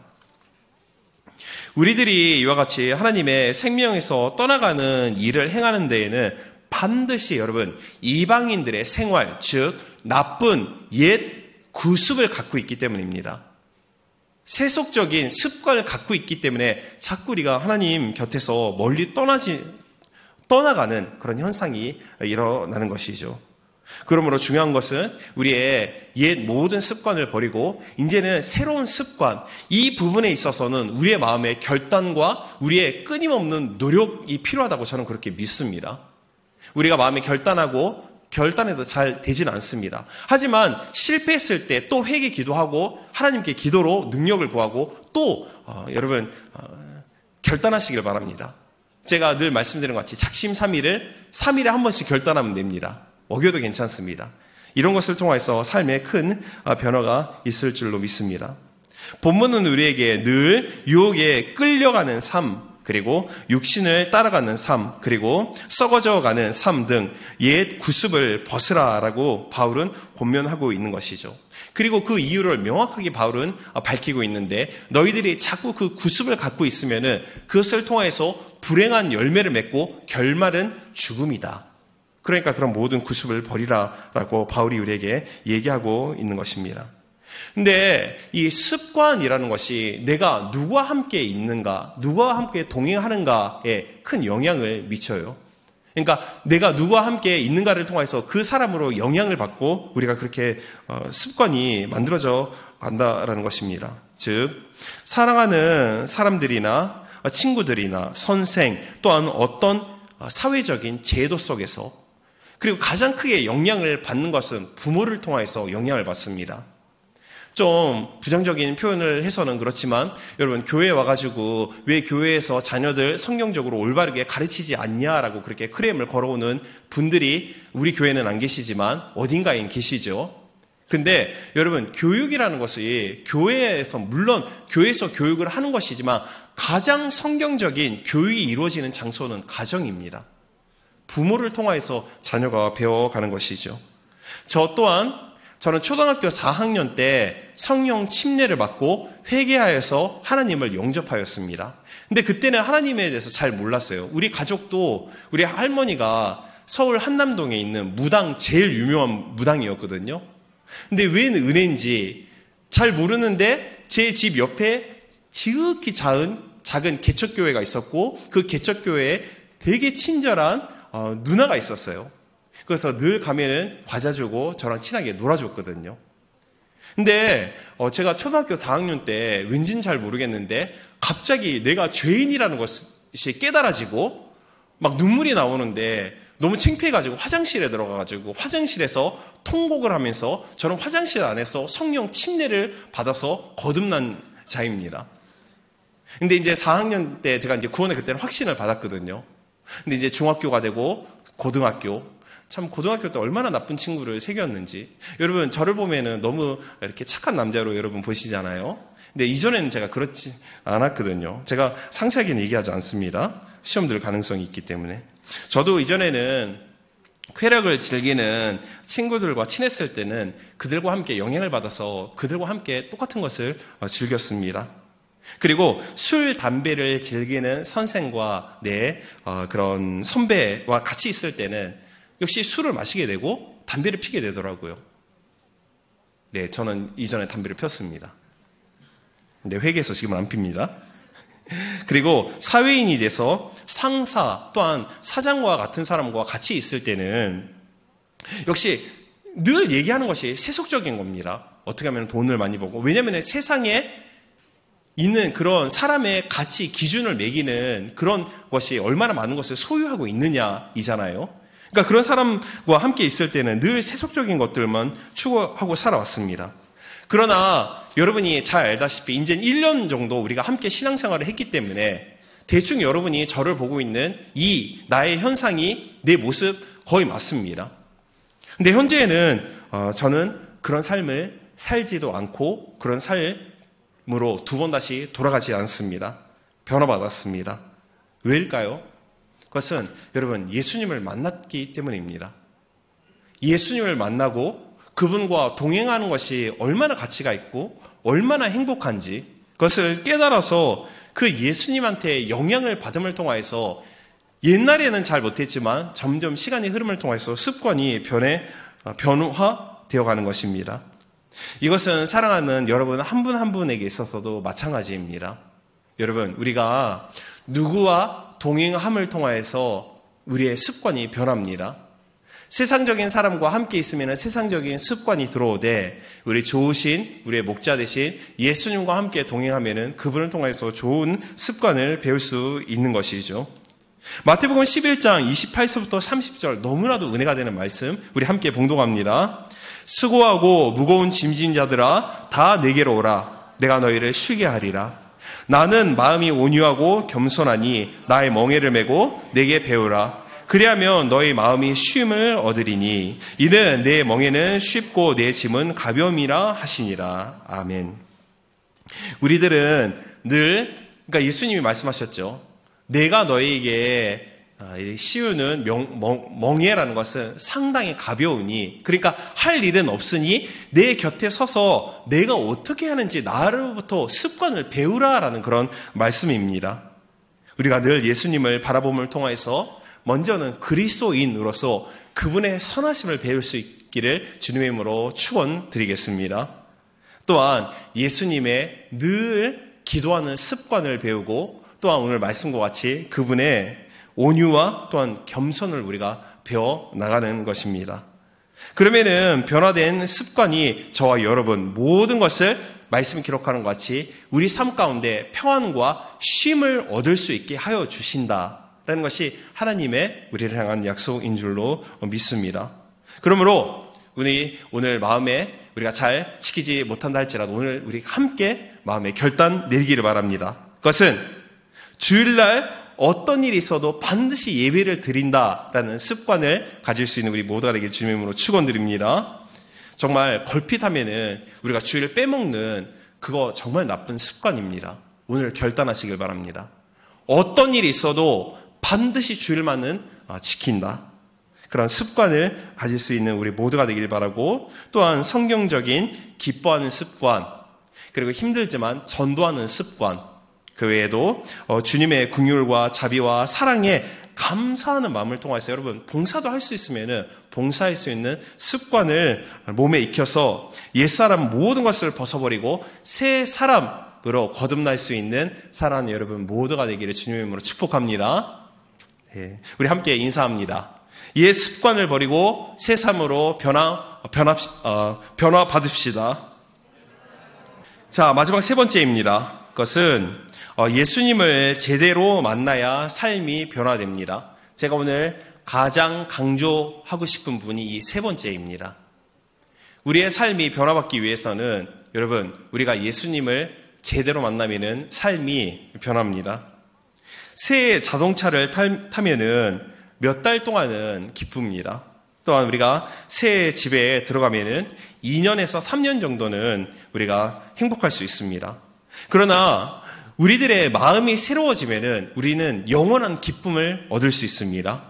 우리들이 이와 같이 하나님의 생명에서 떠나가는 일을 행하는 데에는 반드시 여러분 이방인들의 생활, 즉 나쁜 옛 구습을 갖고 있기 때문입니다. 세속적인 습관을 갖고 있기 때문에 자꾸 우리가 하나님 곁에서 멀리 떠나가는 그런 현상이 일어나는 것이죠. 그러므로 중요한 것은 우리의 옛 모든 습관을 버리고 이제는 새로운 습관, 이 부분에 있어서는 우리의 마음의 결단과 우리의 끊임없는 노력이 필요하다고 저는 그렇게 믿습니다. 우리가 마음이 결단해도 잘 되진 않습니다. 하지만 실패했을 때 또 회개 기도하고 하나님께 기도로 능력을 구하고 또 여러분 결단하시길 바랍니다. 제가 늘 말씀드리는 것 같이 작심삼일을 3일에 한 번씩 결단하면 됩니다. 어겨도 괜찮습니다. 이런 것을 통해서 삶에 큰 변화가 있을 줄로 믿습니다. 본문은 우리에게 늘 유혹에 끌려가는 삶, 그리고 육신을 따라가는 삶, 그리고 썩어져가는 삶 등 옛 구습을 벗으라라고 바울은 권면하고 있는 것이죠. 그리고 그 이유를 명확하게 바울은 밝히고 있는데, 너희들이 자꾸 그 구습을 갖고 있으면은 그것을 통해서 불행한 열매를 맺고 결말은 죽음이다. 그러니까 그런 모든 구습을 버리라라고 바울이 우리에게 얘기하고 있는 것입니다. 근데 이 습관이라는 것이 내가 누구와 함께 있는가, 누구와 함께 동행하는가에 큰 영향을 미쳐요. 그러니까 내가 누구와 함께 있는가를 통해서 그 사람으로 영향을 받고 우리가 그렇게 습관이 만들어져 간다라는 것입니다. 즉 사랑하는 사람들이나 친구들이나 선생, 또한 어떤 사회적인 제도 속에서, 그리고 가장 크게 영향을 받는 것은 부모를 통해서 영향을 받습니다. 좀 부정적인 표현을 해서는 그렇지만 여러분, 교회에 와가지고 왜 교회에서 자녀들 성경적으로 올바르게 가르치지 않냐라고 그렇게 크레임을 걸어오는 분들이 우리 교회는 안 계시지만 어딘가에 계시죠. 근데 여러분, 교육이라는 것이 교회에서, 물론 교회에서 교육을 하는 것이지만 가장 성경적인 교육이 이루어지는 장소는 가정입니다. 부모를 통해서 자녀가 배워가는 것이죠. 저 또한 저는 초등학교 4학년 때 성령 침례를 받고 회개하여서 하나님을 영접하였습니다. 근데 그때는 하나님에 대해서 잘 몰랐어요. 우리 가족도 우리 할머니가 서울 한남동에 있는 무당, 제일 유명한 무당이었거든요. 근데 왜 은혜인지 잘 모르는데 제 집 옆에 지극히 작은 개척교회가 있었고 그 개척교회에 되게 친절한 누나가 있었어요. 그래서 늘 가면은 과자 주고 저랑 친하게 놀아줬거든요. 근데 제가 초등학교 4학년 때 왠지는 잘 모르겠는데 갑자기 내가 죄인이라는 것이 깨달아지고 막 눈물이 나오는데 너무 창피해가지고 화장실에 들어가가지고 화장실에서 통곡을 하면서 저는 화장실 안에서 성령 침례를 받아서 거듭난 자입니다. 근데 이제 4학년 때 제가 이제 구원의 그때는 확신을 받았거든요. 근데 이제 중학교가 되고 고등학교, 참 고등학교 때 얼마나 나쁜 친구를 새겼는지. 여러분, 저를 보면은 너무 이렇게 착한 남자로 여러분 보시잖아요. 근데 이전에는 제가 그렇지 않았거든요. 제가 상세하게는 얘기하지 않습니다. 시험 들 가능성이 있기 때문에. 저도 이전에는 쾌락을 즐기는 친구들과 친했을 때는 그들과 함께 영향을 받아서 그들과 함께 똑같은 것을 즐겼습니다. 그리고 술, 담배를 즐기는 선생과 내 그런 선배와 같이 있을 때는 역시 술을 마시게 되고 담배를 피게 되더라고요. 네, 저는 이전에 담배를 폈습니다. 근데 회개해서 지금은 안 핍니다. 그리고 사회인이 돼서 상사 또한 사장과 같은 사람과 같이 있을 때는 역시 늘 얘기하는 것이 세속적인 겁니다. 어떻게 하면 돈을 많이 벌고, 왜냐하면 세상에 있는 그런 사람의 가치 기준을 매기는 그런 것이 얼마나 많은 것을 소유하고 있느냐이잖아요. 그러니까 그런 사람과 함께 있을 때는 늘 세속적인 것들만 추구하고 살아왔습니다. 그러나 여러분이 잘 알다시피 이제 1년 정도 우리가 함께 신앙생활을 했기 때문에 대충 여러분이 저를 보고 있는 이 나의 현상이 내 모습 거의 맞습니다. 근데 현재는 저는 그런 삶을 살지도 않고 그런 삶으로 두 번 다시 돌아가지 않습니다. 변화받았습니다. 왜일까요? 그것은 여러분 예수님을 만났기 때문입니다. 예수님을 만나고 그분과 동행하는 것이 얼마나 가치가 있고 얼마나 행복한지 그것을 깨달아서 그 예수님한테 영향을 받음을 통하여서 옛날에는 잘 못했지만 점점 시간의 흐름을 통해서 습관이 변화되어 가는 것입니다. 이것은 사랑하는 여러분 한 분 한 분에게 있어서도 마찬가지입니다. 여러분 우리가 누구와 동행함을 통하여서 우리의 습관이 변합니다. 세상적인 사람과 함께 있으면 세상적인 습관이 들어오되 우리 좋으신 우리의 목자 되신 예수님과 함께 동행하면 그분을 통해서 좋은 습관을 배울 수 있는 것이죠. 마태복음 11장 28절부터 30절 너무나도 은혜가 되는 말씀 우리 함께 봉독합니다. 수고하고 무거운 짐진 자들아 다 내게로 오라. 내가 너희를 쉬게 하리라. 나는 마음이 온유하고 겸손하니 나의 멍에를 메고 내게 배우라. 그리하면 너희 마음이 쉼을 얻으리니 이는 내 멍에는 쉽고 내 짐은 가벼움이라 하시니라. 아멘. 우리들은 늘 그러니까 예수님이 말씀하셨죠. 내가 너희에게 씌우는 멍에라는 것은 상당히 가벼우니 그러니까 할 일은 없으니 내 곁에 서서 내가 어떻게 하는지 나로부터 습관을 배우라라는 그런 말씀입니다. 우리가 늘 예수님을 바라봄을 통해서 먼저는 그리스도인으로서 그분의 선하심을 배울 수 있기를 주님의 이름으로 축원드리겠습니다. 또한 예수님의 늘 기도하는 습관을 배우고 또한 오늘 말씀과 같이 그분의 온유와 또한 겸손을 우리가 배워 나가는 것입니다. 그러면은 변화된 습관이 저와 여러분 모든 것을 말씀 기록하는 것 같이 우리 삶 가운데 평안과 쉼을 얻을 수 있게 하여 주신다라는 것이 하나님의 우리를 향한 약속인 줄로 믿습니다. 그러므로 우리 오늘 마음에 우리가 잘 지키지 못한다 할지라도 오늘 우리 함께 마음에 결단 내리기를 바랍니다. 그것은 주일날 어떤 일이 있어도 반드시 예배를 드린다라는 습관을 가질 수 있는 우리 모두가 되길 주님의 이름으로 축원드립니다. 정말 걸핏하면은 우리가 주일을 빼먹는 그거 정말 나쁜 습관입니다. 오늘 결단하시길 바랍니다. 어떤 일이 있어도 반드시 주일만은 지킨다. 그런 습관을 가질 수 있는 우리 모두가 되길 바라고 또한 성경적인 기뻐하는 습관 그리고 힘들지만 전도하는 습관 그 외에도 주님의 긍휼과 자비와 사랑에 감사하는 마음을 통해서 여러분 봉사도 할 수 있으면 봉사할 수 있는 습관을 몸에 익혀서 옛사람 모든 것을 벗어버리고 새 사람으로 거듭날 수 있는 사랑하는 여러분 모두가 되기를 주님의 이름으로 축복합니다. 네, 우리 함께 인사합니다. 옛 습관을 버리고 새 삶으로 변화 받읍시다. 자, 마지막 세 번째입니다. 그것은 예수님을 제대로 만나야 삶이 변화됩니다. 제가 오늘 가장 강조하고 싶은 부분이 이 세 번째입니다. 우리의 삶이 변화받기 위해서는 여러분 우리가 예수님을 제대로 만나면은 삶이 변합니다. 새 자동차를 타면은 몇 달 동안은 기쁩니다. 또한 우리가 새 집에 들어가면은 2년에서 3년 정도는 우리가 행복할 수 있습니다. 그러나 우리들의 마음이 새로워지면은 우리는 영원한 기쁨을 얻을 수 있습니다.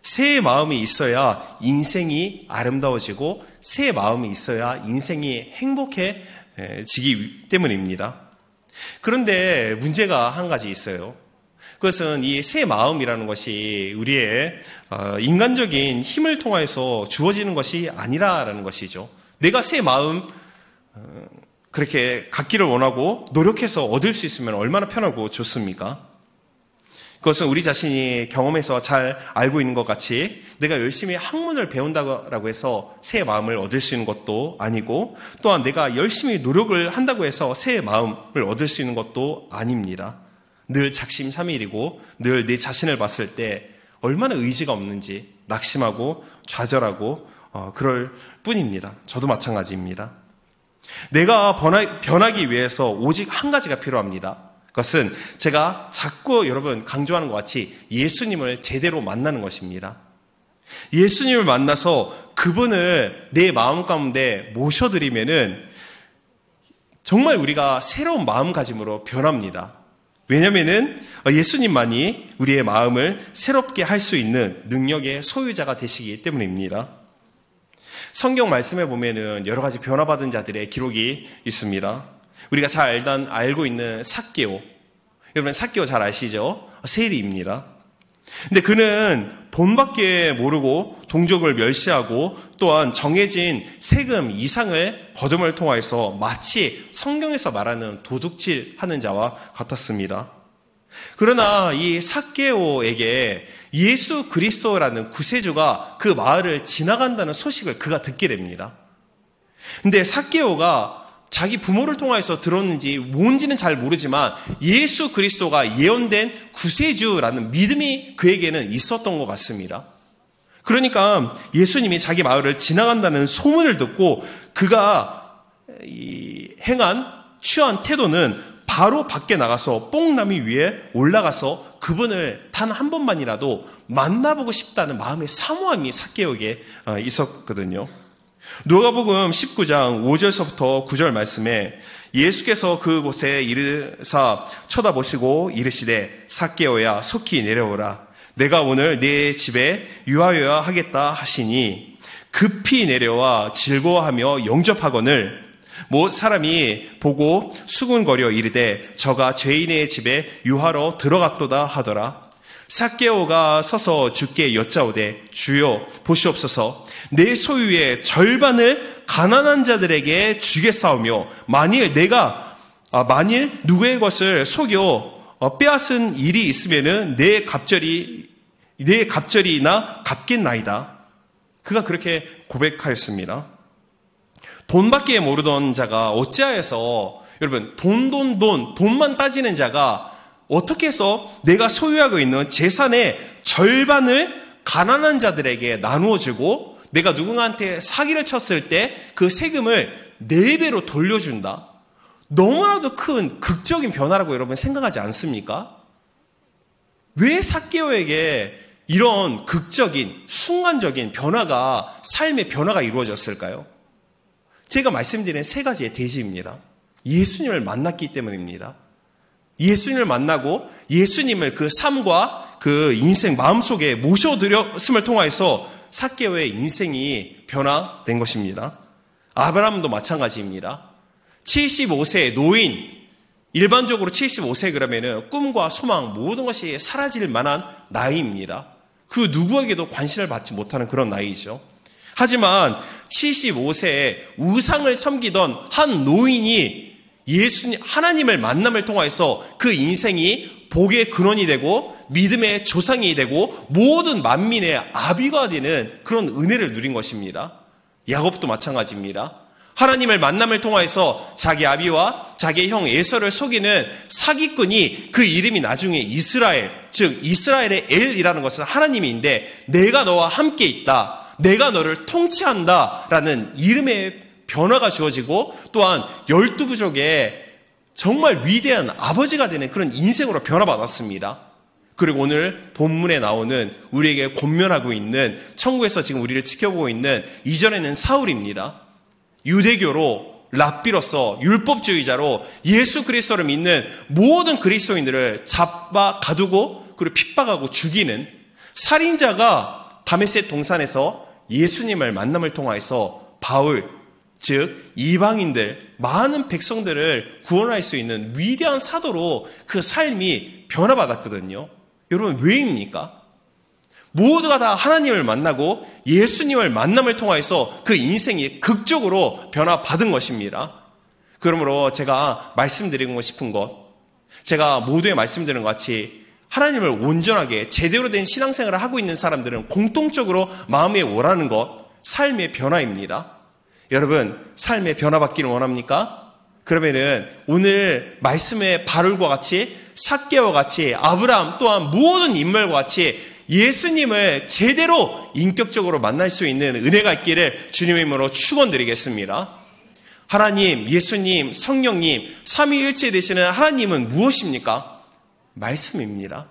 새 마음이 있어야 인생이 아름다워지고 새 마음이 있어야 인생이 행복해지기 때문입니다. 그런데 문제가 한 가지 있어요. 그것은 이 새 마음이라는 것이 우리의 인간적인 힘을 통해서 주어지는 것이 아니라는 것이죠. 내가 새 마음 그렇게 갖기를 원하고 노력해서 얻을 수 있으면 얼마나 편하고 좋습니까? 그것은 우리 자신이 경험해서 잘 알고 있는 것 같이 내가 열심히 학문을 배운다고 해서 새 마음을 얻을 수 있는 것도 아니고, 또한 내가 열심히 노력을 한다고 해서 새 마음을 얻을 수 있는 것도 아닙니다. 늘 작심삼일이고 늘 내 자신을 봤을 때 얼마나 의지가 없는지 낙심하고 좌절하고 그럴 뿐입니다. 저도 마찬가지입니다. 내가 변하기 위해서 오직 한 가지가 필요합니다. 그것은 제가 자꾸 여러분 강조하는 것 같이 예수님을 제대로 만나는 것입니다. 예수님을 만나서 그분을 내 마음 가운데 모셔드리면은 정말 우리가 새로운 마음가짐으로 변합니다. 왜냐면은 예수님만이 우리의 마음을 새롭게 할 수 있는 능력의 소유자가 되시기 때문입니다. 성경 말씀에 보면은 여러 가지 변화받은 자들의 기록이 있습니다. 우리가 잘 알고 있는 삭개오. 여러분 삭개오 잘 아시죠? 세리입니다. 근데 그는 돈밖에 모르고 동족을 멸시하고 또한 정해진 세금 이상을 거둠을 통해서 마치 성경에서 말하는 도둑질하는 자와 같았습니다. 그러나 이 삭개오에게 예수 그리스도라는 구세주가 그 마을을 지나간다는 소식을 그가 듣게 됩니다. 근데 삭개오가 자기 부모를 통해서 들었는지 뭔지는 잘 모르지만 예수 그리스도가 예언된 구세주라는 믿음이 그에게는 있었던 것 같습니다. 그러니까 예수님이 자기 마을을 지나간다는 소문을 듣고 그가 취한 태도는 바로 밖에 나가서 뽕나무 위에 올라가서 그분을 단 한 번만이라도 만나보고 싶다는 마음의 사모함이 삭개오에게 있었거든요. 누가복음 19장 5절서부터 9절 말씀에 예수께서 그곳에 이르사 쳐다보시고 이르시되 삭개오야 속히 내려오라. 내가 오늘 네 집에 유하여야 하겠다 하시니 급히 내려와 즐거워하며 영접하거늘 못 사람이 보고 수군거려 이르되 저가 죄인의 집에 유하러 들어갔도다 하더라. 삭개오가 서서 주께 여짜오되 주여 보시옵소서 내 소유의 절반을 가난한 자들에게 주겠사오며 만일 누구의 것을 속여 빼앗은 일이 있으면은 내 갑절이나 갚겠나이다. 그가 그렇게 고백하였습니다. 돈밖에 모르던 자가 어찌하여서 여러분 돈만 따지는 자가 어떻게 해서 내가 소유하고 있는 재산의 절반을 가난한 자들에게 나누어 주고 내가 누군가한테 사기를 쳤을 때 그 세금을 4배로 돌려준다. 너무나도 큰 극적인 변화라고 여러분 생각하지 않습니까? 왜 삭개오에게 이런 극적인 순간적인 변화가 삶의 변화가 이루어졌을까요? 제가 말씀드린 3가지의 대지입니다. 예수님을 만났기 때문입니다. 예수님을 만나고 예수님을 그 삶과 그 인생 마음속에 모셔드렸음을 통해서 삭개오의 인생이 변화된 것입니다. 아브라함도 마찬가지입니다. 75세 노인, 일반적으로 75세 그러면은 꿈과 소망 모든 것이 사라질 만한 나이입니다. 그 누구에게도 관심을 받지 못하는 그런 나이죠. 하지만 75세에 우상을 섬기던 한 노인이 하나님을 만남을 통해서 그 인생이 복의 근원이 되고 믿음의 조상이 되고 모든 만민의 아비가 되는 그런 은혜를 누린 것입니다. 야곱도 마찬가지입니다. 하나님을 만남을 통해서 자기 아비와 자기 형 에서를 속이는 사기꾼이 그 이름이 나중에 이스라엘, 즉 이스라엘의 엘이라는 것은 하나님인데 내가 너와 함께 있다. 내가 너를 통치한다. 라는 이름의 변화가 주어지고 또한 12부족의 정말 위대한 아버지가 되는 그런 인생으로 변화받았습니다. 그리고 오늘 본문에 나오는 우리에게 권면하고 있는 천국에서 지금 우리를 지켜보고 있는 이전에는 사울입니다. 유대교로 랍비로서 율법주의자로 예수 그리스도를 믿는 모든 그리스도인들을 잡아 가두고 그리고 핍박하고 죽이는 살인자가 다메섹 동산에서 예수님을 만남을 통해서 바울 즉 이방인들 많은 백성들을 구원할 수 있는 위대한 사도로 그 삶이 변화받았거든요. 여러분 왜입니까? 모두가 다 하나님을 만나고 예수님을 만남을 통해서 그 인생이 극적으로 변화받은 것입니다. 그러므로 제가 말씀드리고 싶은 것, 제가 모두에 말씀드린 것 같이 하나님을 온전하게 제대로 된 신앙생활을 하고 있는 사람들은 공통적으로 마음에 원하는 것, 삶의 변화입니다. 여러분, 삶의 변화받기를 원합니까? 그러면은 오늘 말씀의 바울과 같이, 삭개와 같이, 아브라함 또한 모든 인물과 같이 예수님을 제대로 인격적으로 만날 수 있는 은혜가 있기를 주님의 이름으로 축원드리겠습니다. 하나님, 예수님, 성령님, 삼위일체 되시는 하나님은 무엇입니까? 말씀입니다.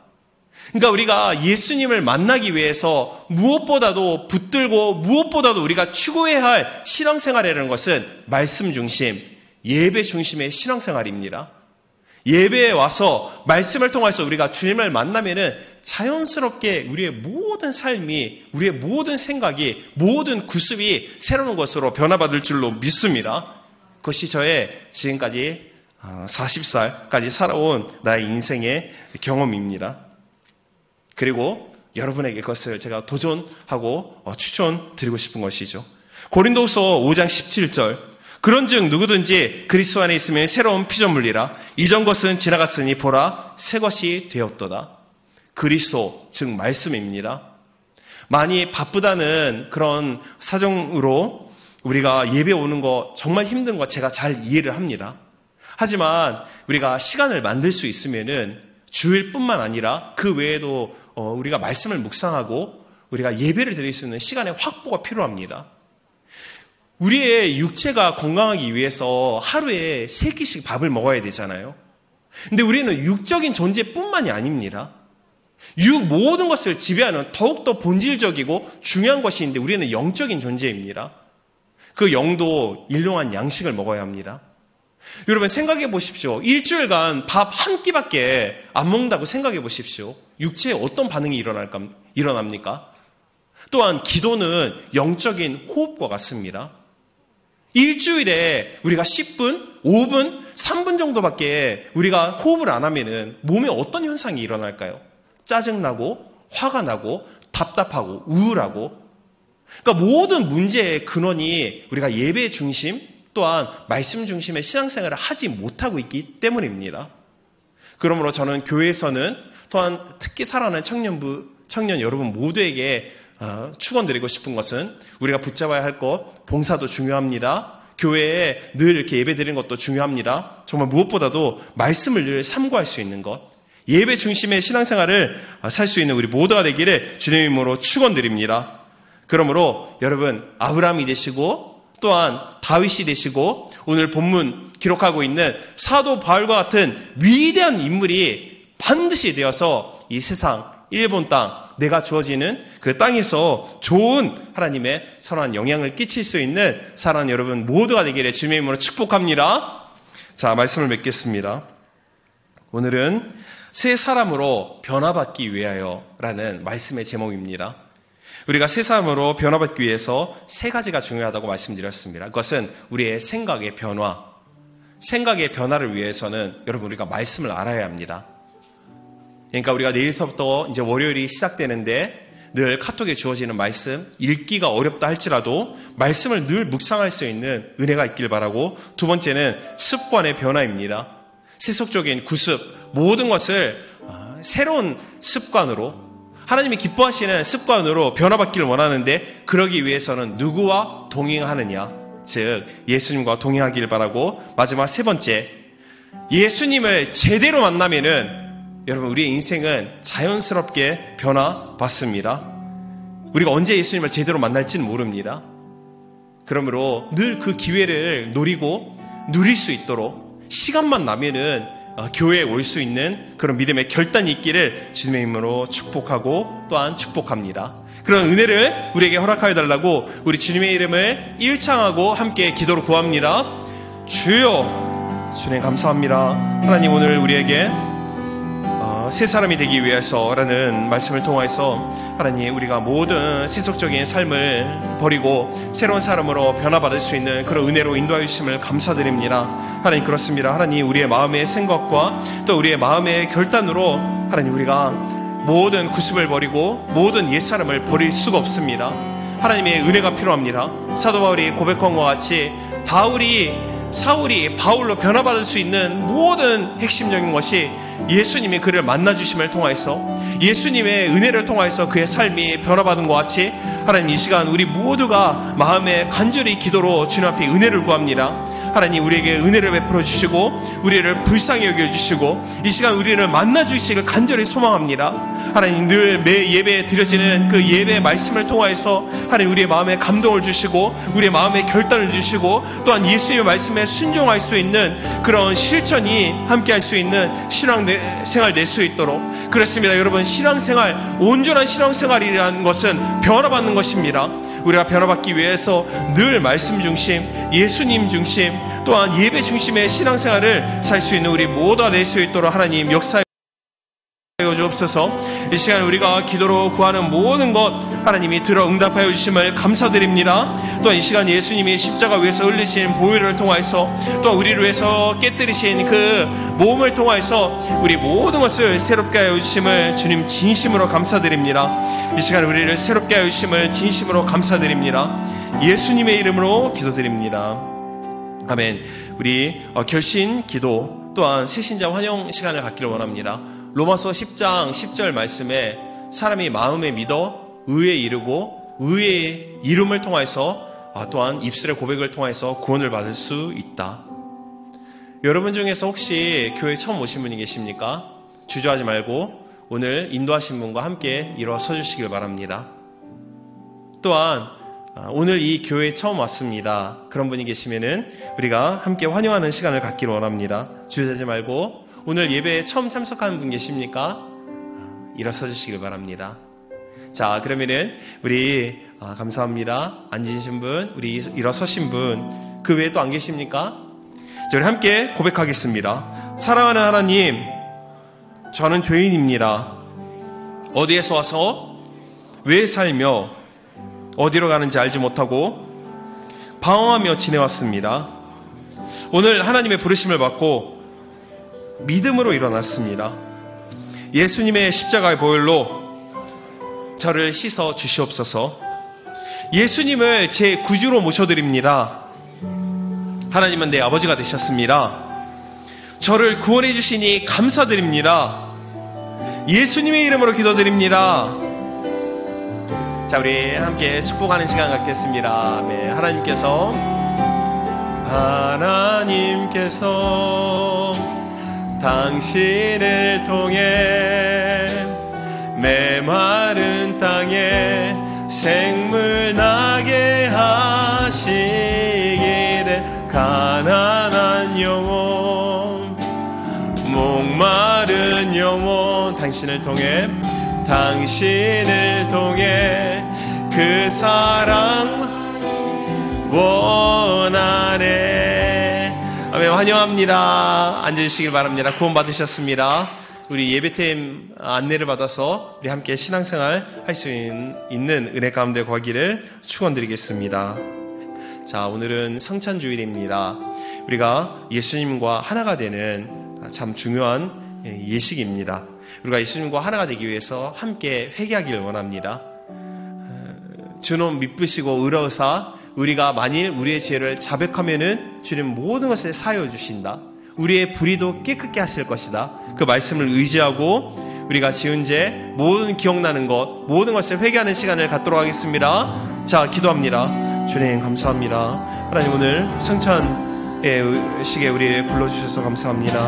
그러니까 우리가 예수님을 만나기 위해서 무엇보다도 붙들고 무엇보다도 우리가 추구해야 할 신앙생활이라는 것은 말씀 중심, 예배 중심의 신앙생활입니다. 예배에 와서 말씀을 통해서 우리가 주님을 만나면은 자연스럽게 우리의 모든 삶이, 우리의 모든 생각이, 모든 구습이 새로운 것으로 변화받을 줄로 믿습니다. 그것이 저의 지금까지 40살까지 살아온 나의 인생의 경험입니다. 그리고 여러분에게 그것을 제가 도전하고 추천드리고 싶은 것이죠. 고린도후서 5장 17절, 그런즉 누구든지 그리스도 안에 있으면 새로운 피조물이라 이전 것은 지나갔으니 보라 새 것이 되었도다. 그리스도, 즉 말씀입니다. 많이 바쁘다는 그런 사정으로 우리가 예배 오는 거 정말 힘든 거 제가 잘 이해를 합니다. 하지만 우리가 시간을 만들 수 있으면은 주일뿐만 아니라 그 외에도 우리가 말씀을 묵상하고 우리가 예배를 드릴 수 있는 시간의 확보가 필요합니다. 우리의 육체가 건강하기 위해서 하루에 3끼씩 밥을 먹어야 되잖아요. 근데 우리는 육적인 존재뿐만이 아닙니다. 육 모든 것을 지배하는 더욱더 본질적이고 중요한 것이 있는데 우리는 영적인 존재입니다. 그 영도 일용한 양식을 먹어야 합니다. 여러분 생각해 보십시오. 일주일간 밥 한 끼밖에 안 먹는다고 생각해 보십시오. 육체에 어떤 반응이 일어납니까? 또한 기도는 영적인 호흡과 같습니다. 일주일에 우리가 10분, 5분, 3분 정도밖에 우리가 호흡을 안 하면은 몸에 어떤 현상이 일어날까요? 짜증나고 화가 나고 답답하고 우울하고. 그러니까 모든 문제의 근원이 우리가 예배 중심 또한 말씀 중심의 신앙생활을 하지 못하고 있기 때문입니다. 그러므로 저는 교회에서는 또한 특히 살아가는 청년 여러분 모두에게 축원드리고 싶은 것은 우리가 붙잡아야 할 것, 봉사도 중요합니다. 교회에 늘 이렇게 예배 드리는 것도 중요합니다. 정말 무엇보다도 말씀을 늘 삼고할 수 있는 것, 예배 중심의 신앙생활을 살 수 있는 우리 모두가 되기를 주님의 이름으로 축원드립니다. 그러므로 여러분 아브라함이 되시고 또한 다윗이 되시고 오늘 본문 기록하고 있는 사도 바울과 같은 위대한 인물이 반드시 되어서 이 세상, 일본 땅, 내가 주어지는 그 땅에서 좋은 하나님의 선한 영향을 끼칠 수 있는 사랑하는 여러분 모두가 되기를 주님의 이름으로 축복합니다. 자, 말씀을 맺겠습니다. 오늘은 새 사람으로 변화받기 위하여라는 말씀의 제목입니다. 우리가 새 사람으로 변화받기 위해서 3가지가 중요하다고 말씀드렸습니다. 그것은 우리의 생각의 변화, 생각의 변화를 위해서는 여러분 우리가 말씀을 알아야 합니다. 그러니까 우리가 내일서부터 이제 월요일이 시작되는데 늘 카톡에 주어지는 말씀, 읽기가 어렵다 할지라도 말씀을 늘 묵상할 수 있는 은혜가 있길 바라고, 두 번째는 습관의 변화입니다. 세속적인 구습, 모든 것을 새로운 습관으로, 하나님이 기뻐하시는 습관으로 변화받기를 원하는데 그러기 위해서는 누구와 동행하느냐, 즉 예수님과 동행하길 바라고, 마지막 3번째, 예수님을 제대로 만나면은 여러분 우리의 인생은 자연스럽게 변화받습니다. 우리가 언제 예수님을 제대로 만날지는 모릅니다. 그러므로 늘 그 기회를 노리고 누릴 수 있도록 시간만 나면은 교회에 올 수 있는 그런 믿음의 결단이 있기를 주님의 이름으로 축복하고 또한 축복합니다. 그런 은혜를 우리에게 허락하여 달라고 우리 주님의 이름을 일창하고 함께 기도로 구합니다. 주여, 주님 감사합니다. 하나님 오늘 우리에게 새 사람이 되기 위해서라는 말씀을 통해서 하나님 우리가 모든 세속적인 삶을 버리고 새로운 사람으로 변화받을 수 있는 그런 은혜로 인도하여 주심을 감사드립니다. 하나님 그렇습니다. 하나님 우리의 마음의 생각과 또 우리의 마음의 결단으로 하나님 우리가 모든 구습을 버리고 모든 옛사람을 버릴 수가 없습니다. 하나님의 은혜가 필요합니다. 사도 바울이 고백한 것 같이 사울이 바울로 변화받을 수 있는 모든 핵심적인 것이 예수님이 그를 만나주심을 통하여서 예수님의 은혜를 통하여서 그의 삶이 변화받은 것 같이 하나님 이 시간 우리 모두가 마음에 간절히 기도로 주님 앞에 은혜를 구합니다. 하나님 우리에게 은혜를 베풀어 주시고 우리를 불쌍히 여겨주시고 이 시간 우리를 만나주시기를 간절히 소망합니다. 하나님 늘 매 예배에 드려지는 그 예배의 말씀을 통하여서 하나님 우리의 마음에 감동을 주시고 우리의 마음에 결단을 주시고 또한 예수님의 말씀에 순종할 수 있는 그런 실천이 함께할 수 있는 신앙생활 될 수 있도록 그렇습니다. 여러분 신앙생활 온전한 신앙생활이라는 것은 변화받는 것입니다. 우리가 변화받기 위해서 늘 말씀 중심, 예수님 중심, 또한 예배 중심의 신앙생활을 살 수 있는 우리 모두가 될 수 있도록 하나님 역사해 주옵소서. 이 시간 우리가 기도로 구하는 모든 것 하나님이 들어 응답하여 주심을 감사드립니다. 또한 이 시간 예수님이 십자가 위에서 흘리신 보혈을 통하여서 또 우리를 위해서 깨뜨리신 그 몸을 통하여서 우리 모든 것을 새롭게 하여 주심을 주님 진심으로 감사드립니다. 이 시간 우리를 새롭게 하여 주심을 진심으로 감사드립니다. 예수님의 이름으로 기도드립니다. 아멘. 우리 결신 기도 또한 새신자 환영 시간을 갖기를 원합니다. 로마서 10장 10절 말씀에 사람이 마음에 믿어 의에 이르고 의의 이름을 통해서 또한 입술의 고백을 통해서 구원을 받을 수 있다. 여러분 중에서 혹시 교회 처음 오신 분이 계십니까? 주저하지 말고 오늘 인도하신 분과 함께 일어서 주시길 바랍니다. 또한 오늘 이 교회에 처음 왔습니다. 그런 분이 계시면은 우리가 함께 환영하는 시간을 갖기를 원합니다. 주저하지 말고 오늘 예배에 처음 참석하는 분 계십니까? 일어서 주시길 바랍니다. 자, 그러면은 우리 감사합니다. 앉으신 분, 우리 일어서신 분, 그 외에 또 안 계십니까? 자, 우리 함께 고백하겠습니다. 사랑하는 하나님, 저는 죄인입니다. 어디에서 와서 왜 살며 어디로 가는지 알지 못하고 방황하며 지내왔습니다. 오늘 하나님의 부르심을 받고 믿음으로 일어났습니다. 예수님의 십자가의 보혈로 저를 씻어 주시옵소서. 예수님을 제 구주로 모셔드립니다. 하나님은 내 아버지가 되셨습니다. 저를 구원해 주시니 감사드립니다. 예수님의 이름으로 기도드립니다. 자, 우리 함께 축복하는 시간 갖겠습니다. 네, 하나님께서 당신을 통해 메마른 땅에 생물 나게 하시기를 가난한 영혼 목마른 영혼 당신을 통해 그 사랑 원하네. 아멘. 환영합니다. 앉으시길 바랍니다. 구원 받으셨습니다. 우리 예배팀 안내를 받아서 우리 함께 신앙생활 할 수 있는 은혜 가운데 가기를 축원드리겠습니다. 자, 오늘은 성찬주일입니다. 우리가 예수님과 하나가 되는 참 중요한 예식입니다. 우리가 예수님과 하나가 되기 위해서 함께 회개하기를 원합니다. 주는 미쁘시고 의로우사 우리가 만일 우리의 죄를 자백하면은 주님 모든 것을 사하여 주신다. 우리의 불의도 깨끗게 하실 것이다. 그 말씀을 의지하고 우리가 지은 죄 모든 기억나는 것 모든 것을 회개하는 시간을 갖도록 하겠습니다. 자, 기도합니다. 주님 감사합니다. 하나님 오늘 성찬의 시기에 우리를 불러주셔서 감사합니다.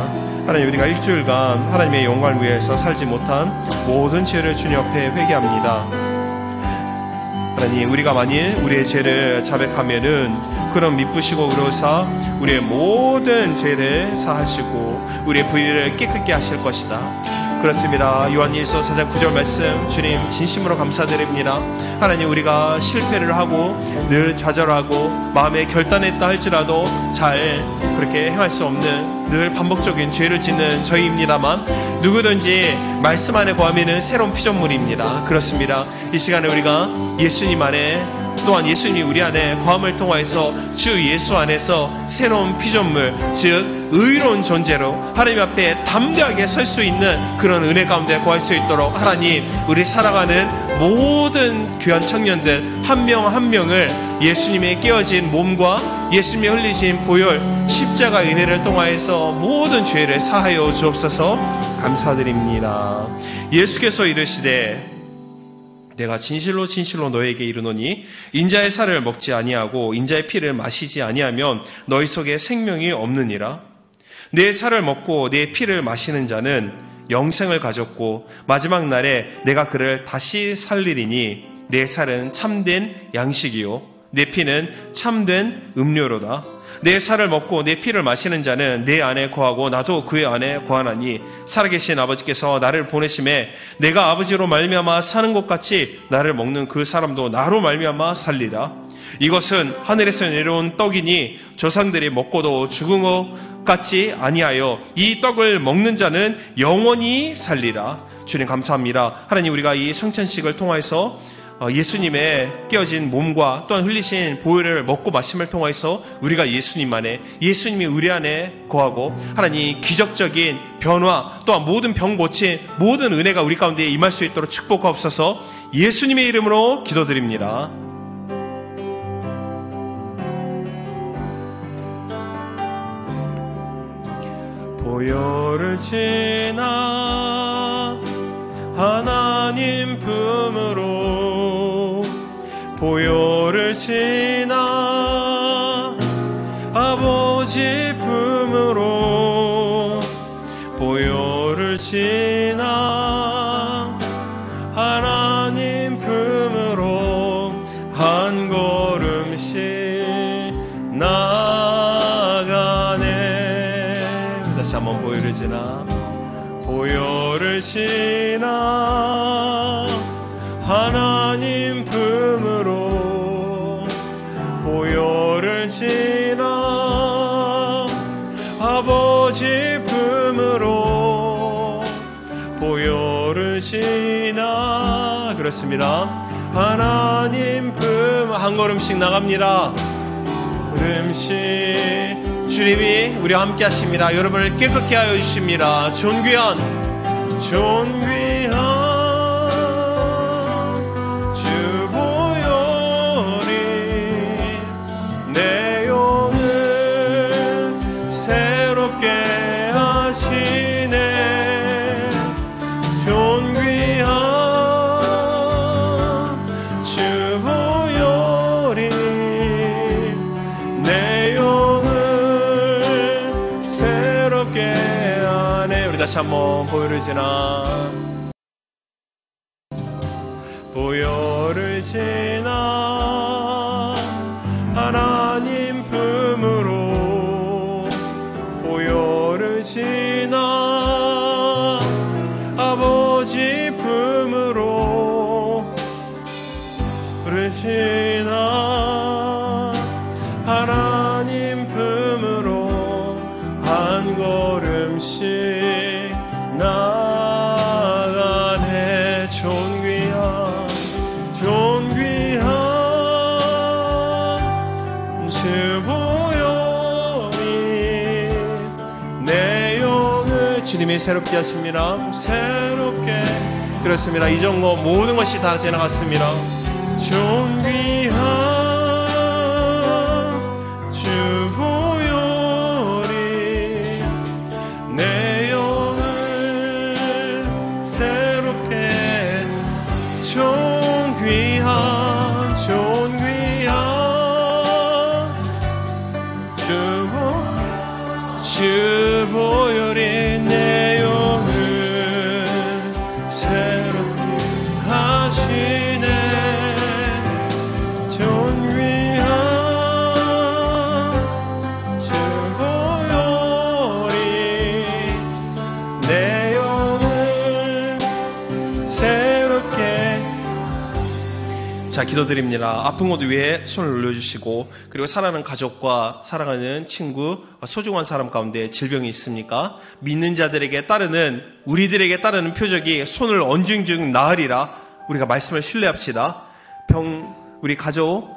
하나님 우리가 일주일간 하나님의 영광을 위해서 살지 못한 모든 죄를 주님 앞에 회개합니다. 하나님 우리가 만일 우리의 죄를 자백하면은 그런 미쁘시고 의로우사 우리의 모든 죄를 사하시고 우리의 불의를 깨끗게 하실 것이다. 그렇습니다. 요한일서 4장 9절 말씀 주님 진심으로 감사드립니다. 하나님 우리가 실패를 하고 늘 좌절하고 마음에 결단했다 할지라도 잘 그렇게 행할 수 없는 늘 반복적인 죄를 짓는 저희입니다만 누구든지 말씀 안에 거하면은 새로운 피조물입니다. 그렇습니다. 이 시간에 우리가 예수님 안에 또한 예수님이 우리 안에 거함을 통하여서 주 예수 안에서 새로운 피조물, 즉 의로운 존재로 하나님 앞에 담대하게 설 수 있는 그런 은혜 가운데 거할 수 있도록 하나님, 우리 살아가는 모든 귀한 청년들 한 명 한 명을 예수님의 깨어진 몸과 예수님의 흘리신 보혈 십자가 은혜를 통하여서 모든 죄를 사하여 주옵소서. 감사드립니다. 예수께서 이르시되 내가 진실로 진실로 너에게 이르노니 인자의 살을 먹지 아니하고 인자의 피를 마시지 아니하면 너희 속에 생명이 없느니라. 내 살을 먹고 내 피를 마시는 자는 영생을 가졌고 마지막 날에 내가 그를 다시 살리리니 내 살은 참된 양식이요 내 피는 참된 음료로다. 내 살을 먹고 내 피를 마시는 자는 내 안에 거하고 나도 그의 안에 거하나니 살아계신 아버지께서 나를 보내심에 내가 아버지로 말미암아 사는 것 같이 나를 먹는 그 사람도 나로 말미암아 살리라. 이것은 하늘에서 내려온 떡이니 조상들이 먹고도 죽은 것 같지 아니하여 이 떡을 먹는 자는 영원히 살리라. 주님 감사합니다. 하나님, 우리가 이 성찬식을 통해서 예수님의 깨어진 몸과 또한 흘리신 보혈을 먹고 마심을 통해서 우리가 예수님 안에, 예수님이 우리 안에 거하고 하나님 기적적인 변화 또한 모든 병 고침 모든 은혜가 우리 가운데 임할 수 있도록 축복하옵소서. 예수님의 이름으로 기도드립니다. 보혈을 지나 하나님 품으로 보혈을 지나 아버지 품으로 보혈을 지나 하나님 품으로 한 걸음씩 나가네. 다시 한번 보혈을 지나 보혈을 지나 하나님 품으로 보혈을 지나 아버지 품으로 보혈을 지나 그렇습니다. 하나님 품 한 걸음씩 나갑니다. 걸음씩 주님이 우리와 함께 하십니다. 여러분을 깨끗게 하여 주십니다. 존귀한 주 보혈이 내 영을 새롭게 하시네. 존귀한 주 보혈이 내 영을 새롭게 하네. 우리 다시 한번 보혈을 지나 보혈을 지나 하나님 품으로 보혈을 지나 아버지 품으로 보혈을 지나 하나님 품으로 한 걸음씩 나가네. 존귀한 주 보혈이 내 영을 주님이 새롭게 하십니다. 새롭게 그렇습니다. 이전과 모든 것이 다 지나갔습니다. 존귀한 주 보혈이 내 영을 새롭게 존귀한 주 보혈이 내 영을 새롭게 하시네. 존귀한 주 보혈이 내 영을 새롭게. 자, 기도드립니다. 아픈 곳 위에 손을 올려주시고, 그리고 사랑하는 가족과 사랑하는 친구, 소중한 사람 가운데 질병이 있습니까? 믿는 자들에게 따르는, 우리들에게 따르는 표적이 손을 얹은 즉 나으리라. 우리가 말씀을 신뢰합시다. 우리 가족,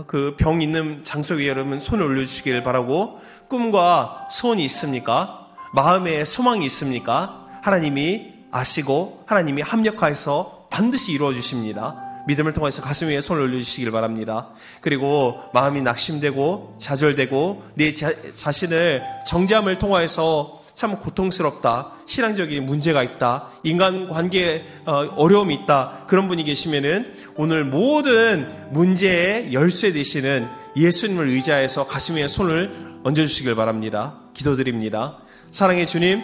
그 병 있는 장소 위에 여러분 손을 올려주시길 바라고, 꿈과 소원이 있습니까? 마음에 소망이 있습니까? 하나님이 아시고 하나님이 합력하여서 반드시 이루어 주십니다. 믿음을 통해서 가슴 위에 손을 올려주시길 바랍니다. 그리고 마음이 낙심되고 좌절되고 내 자신을 정죄함을 통하여서 참 고통스럽다, 신앙적인 문제가 있다, 인간관계에 어려움이 있다, 그런 분이 계시면은 오늘 모든 문제의 열쇠 되시는 예수님을 의지하여서 가슴 위에 손을 얹어주시길 바랍니다. 기도드립니다. 사랑의 주님,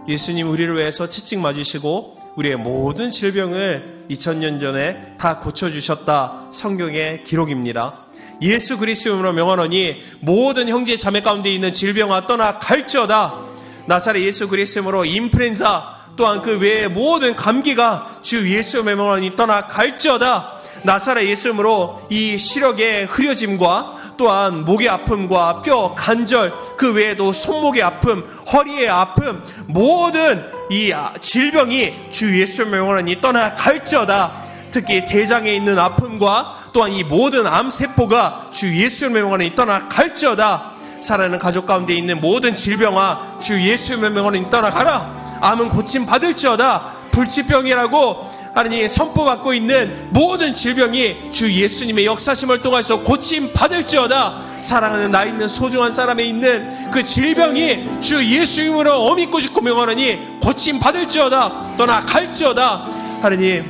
예수님 우리를 위해서 채찍 맞으시고 우리의 모든 질병을 2000년 전에 다 고쳐주셨다, 성경의 기록입니다. 예수 그리스도로 명하노니 모든 형제 자매 가운데 있는 질병아 떠나 갈지어다. 나사렛 예수 그리스도로 인플루엔자 또한 그 외의 모든 감기가 주 예수의 명하노니 떠나 갈지어다. 나사렛 예수로 이 시력의 흐려짐과 또한 목의 아픔과 뼈 관절, 그 외에도 손목의 아픔, 허리의 아픔, 모든 이 질병이 주 예수의 명하노니 떠나 갈지어다. 특히 대장에 있는 아픔과 또한 이 모든 암세포가 주 예수의 명하노니 떠나 갈지어다. 사랑하는 가족 가운데 있는 모든 질병아 주 예수의 명하노니 떠나가라. 암은 고침 받을지어다. 불치병이라고 하나님 선포받고 있는 모든 질병이 주 예수님의 역사심을 통해서 고침 받을지어다. 사랑하는 나 있는 소중한 사람에 있는 그 질병이 주 예수님으로 어미고 죽고 명하노니 고침 받을지어다. 떠나갈지어다. 하나님,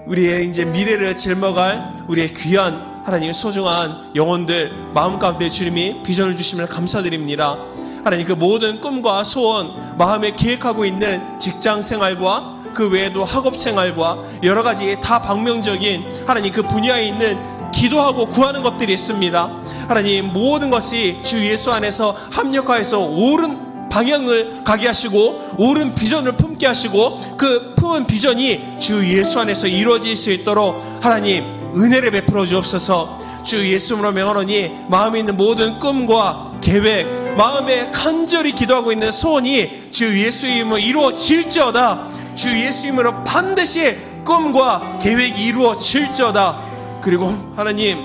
우리의 이제 미래를 짊어갈 우리의 귀한 하나님 소중한 영혼들 마음 가운데 주님이 비전을 주시면 감사드립니다. 하나님, 그 모든 꿈과 소원, 마음에 계획하고 있는 직장 생활과 그 외에도 학업 생활과 여러 가지 다 방명적인 하나님 그 분야에 있는 기도하고 구하는 것들이 있습니다. 하나님, 모든 것이 주 예수 안에서 합력하여서 옳은 방향을 가게 하시고 옳은 비전을 품게 하시고 그 품은 비전이 주 예수 안에서 이루어질 수 있도록 하나님 은혜를 베풀어 주옵소서. 주 예수로 명하노니 마음에 있는 모든 꿈과 계획, 마음에 간절히 기도하고 있는 소원이 주 예수 이름으로 이루어질지어다. 주 예수 이름으로 반드시 꿈과 계획이 이루어질지어다. 그리고 하나님,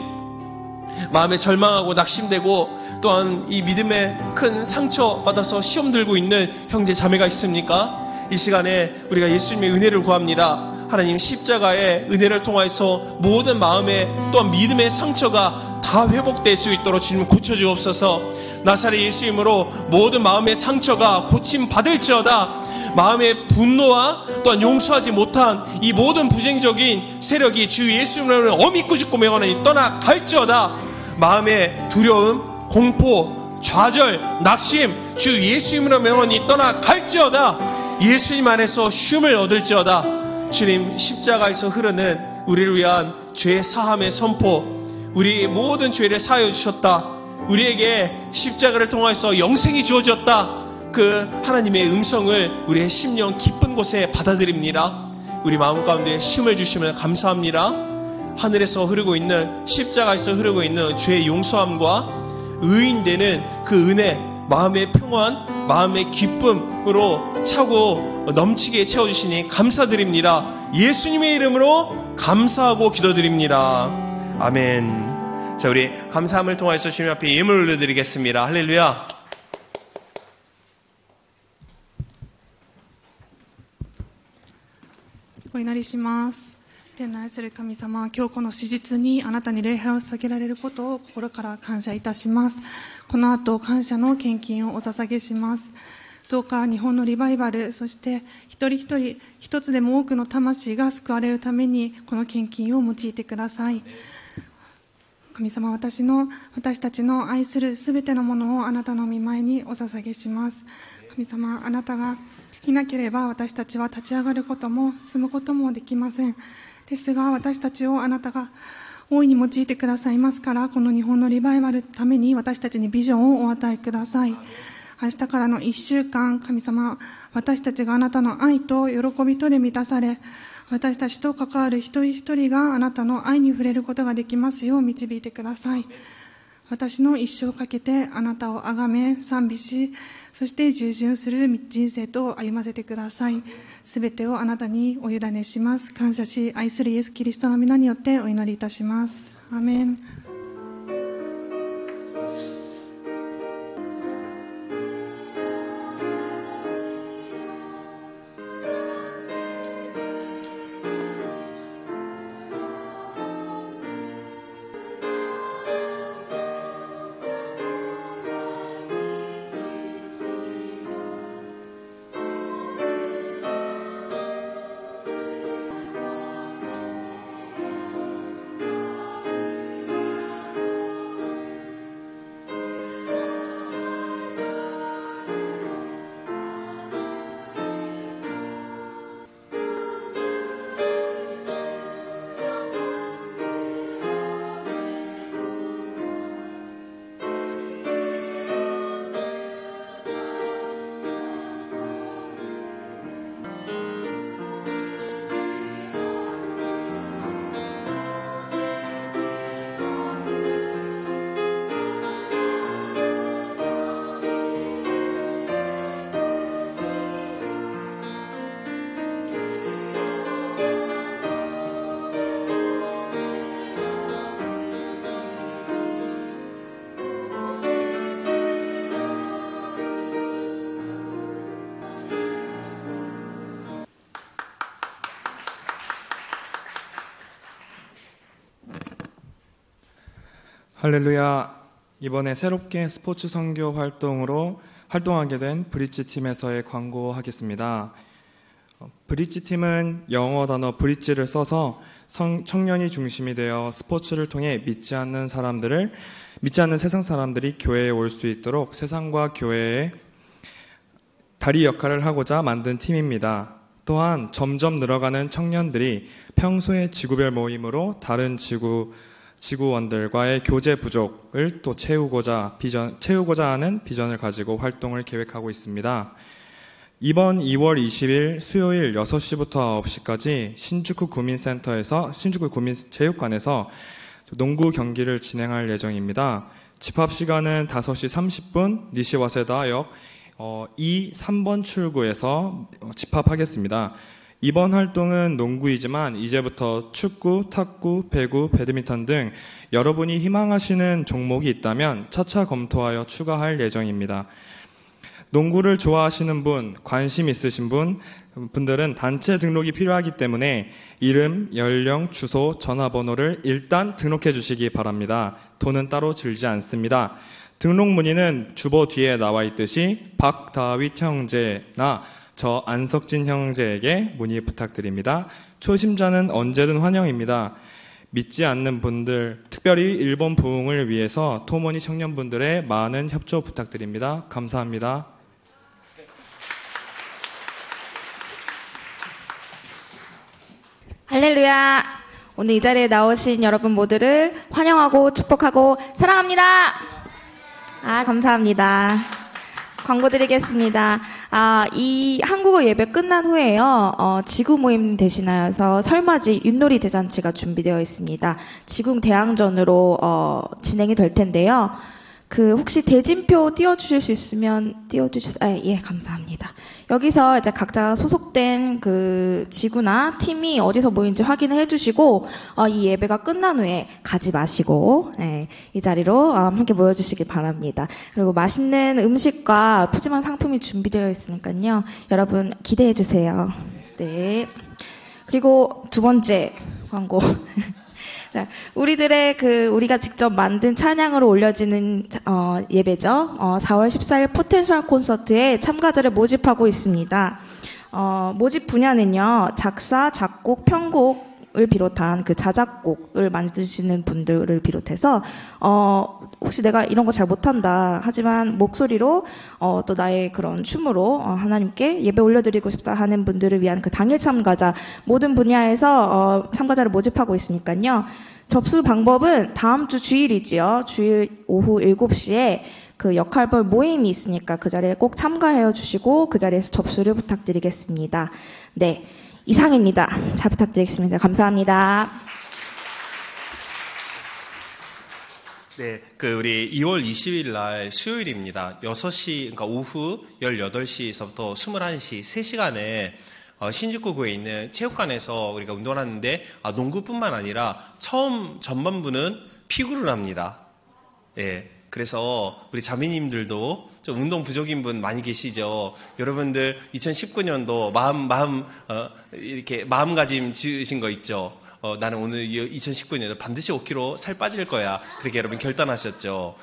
마음에 절망하고 낙심되고 또한 이 믿음에 큰 상처 받아서 시험 들고 있는 형제 자매가 있습니까? 이 시간에 우리가 예수님의 은혜를 구합니다. 하나님, 십자가의 은혜를 통해서 모든 마음의 또한 믿음의 상처가 다 회복될 수 있도록 주님 고쳐주옵소서. 나사렛 예수 이름으로 모든 마음의 상처가 고침 받을지어다. 마음의 분노와 또한 용서하지 못한 이 모든 부정적인 세력이 주 예수 이름으로 어미고 죽고 명하노니 떠나갈지어다. 마음의 두려움, 공포, 좌절, 낙심 주 예수 이름으로 명하노니 떠나갈지어다. 예수님 안에서 쉼을 얻을지어다. 주님, 십자가에서 흐르는 우리를 위한 죄 사함의 선포, 우리 모든 죄를 사하여 주셨다. 우리에게 십자가를 통해서 영생이 주어졌다. 그 하나님의 음성을 우리의 심령 깊은 곳에 받아들입니다. 우리 마음 가운데 쉼을 주시면 감사합니다. 하늘에서 흐르고 있는, 십자가에서 흐르고 있는 죄의 용서함과 의인되는 그 은혜, 마음의 평안, 마음의 기쁨으로 차고 넘치게 채워주시니 감사드립니다. 예수님의 이름으로 감사하고 기도드립니다. 아멘. 자, 우리 감사함을 통해서 주님 앞에 예물 올려드리겠습니다. 할렐루야.お祈りします。天の愛する神様、今日この史実にあなたに礼拝を捧げられることを心から感謝いたします。この後感謝の献金をお捧げします。どうか日本のリバイバル、そして一人一人一つでも多くの魂が救われるためにこの献金を用いてください。神様、私たちの愛するすべてのものをあなたの御前にお捧げします。神様、あなたがいなければ私たちは立ち上がることも進むこともできません。ですが私たちをあなたが大いに用いてくださいますから、この日本のリバイバルのために私たちにビジョンをお与えください。明日からの1週間、神様、私たちがあなたの愛と喜びとで満たされ、私たちと関わる一人一人があなたの愛に触れることができますよう導いてください。私の一生をかけてあなたをあがめ賛美し、そして従順する人生と歩ませてください。すべてをあなたにお委ねします。感謝し愛するイエス・キリストの皆によってお祈りいたします。アーメン。 할렐루야. 이번에 새롭게 스포츠 선교 활동하게 된 브릿지 팀에서의 광고하겠습니다. 브릿지 팀은 영어 단어 브릿지를 써서 청년이 중심이 되어 스포츠를 통해 믿지 않는 세상 사람들이 교회에 올 수 있도록 세상과 교회의 다리 역할을 하고자 만든 팀입니다. 또한 점점 늘어가는 청년들이 평소의 지구별 모임으로 다른 지구원들과의 교제 부족을 또 채우고자 하는 비전을 가지고 활동을 계획하고 있습니다. 이번 2월 20일 수요일 6시부터 9시까지 신주쿠 구민체육관에서 농구 경기를 진행할 예정입니다. 집합 시간은 5시 30분 니시와세다역 3번 출구에서 집합하겠습니다. 이번 활동은 농구이지만 이제부터 축구, 탁구, 배구, 배드민턴 등 여러분이 희망하시는 종목이 있다면 차차 검토하여 추가할 예정입니다. 농구를 좋아하시는 분, 관심 있으신 분들은 단체 등록이 필요하기 때문에 이름, 연령, 주소, 전화번호를 일단 등록해 주시기 바랍니다. 돈은 따로 들지 않습니다. 등록 문의는 주보 뒤에 나와 있듯이 박다윗 형제나 저 안석진 형제에게 문의 부탁드립니다. 초심자는 언제든 환영입니다. 믿지 않는 분들, 특별히 일본 부흥을 위해서 토모니 청년분들의 많은 협조 부탁드립니다. 감사합니다. 할렐루야. 오늘 이 자리에 나오신 여러분 모두를 환영하고 축복하고 사랑합니다. 감사합니다. 광고 드리겠습니다. 이 한국어 예배 끝난 후에요, 지구 모임 대신하여서 설맞이 윷놀이 대잔치가 준비되어 있습니다. 지궁 대항전으로 진행이 될 텐데요. 혹시 대진표 띄워주실 수 있으면 예, 감사합니다. 여기서 이제 각자 소속된 지구나 팀이 어디서 모인지 확인을 해주시고, 이 예배가 끝난 후에 가지 마시고, 이 자리로 함께 모여주시기 바랍니다. 그리고 맛있는 음식과 푸짐한 상품이 준비되어 있으니까요. 여러분 기대해주세요. 네. 그리고 두 번째 광고. 자, 우리가 직접 만든 찬양으로 올려지는 예배죠. 4월 14일 포텐셜 콘서트에 참가자를 모집하고 있습니다. 모집 분야는요, 작사, 작곡, 편곡을 비롯한 자작곡을 만드시는 분들을 비롯해서 혹시 내가 이런 거 잘 못한다 하지만 목소리로 또 나의 그런 춤으로 하나님께 예배 올려드리고 싶다 하는 분들을 위한 당일 참가자 모든 분야에서 참가자를 모집하고 있으니까요. 접수 방법은 다음 주 주일이지요. 주일 오후 7시에 역할별 모임이 있으니까 그 자리에 꼭 참가해 주시고 그 자리에서 접수를 부탁드리겠습니다. 네, 이상입니다. 잘 부탁드리겠습니다. 감사합니다. 네, 우리 2월 20일 날 수요일입니다. 6시, 그러니까 오후 18시에서부터 21시, 3시간에 신주쿠 구에 있는 체육관에서 우리가 운동을 하는데, 농구뿐만 아니라 처음 전반부는 피구를 합니다. 예. 그래서 우리 자매님들도 좀 운동 부족인 분 많이 계시죠. 여러분들 2019년도 이렇게 마음가짐 지으신 거 있죠. 나는 오늘 2019년에 반드시 5kg 살 빠질 거야. 그렇게 여러분 결단하셨죠.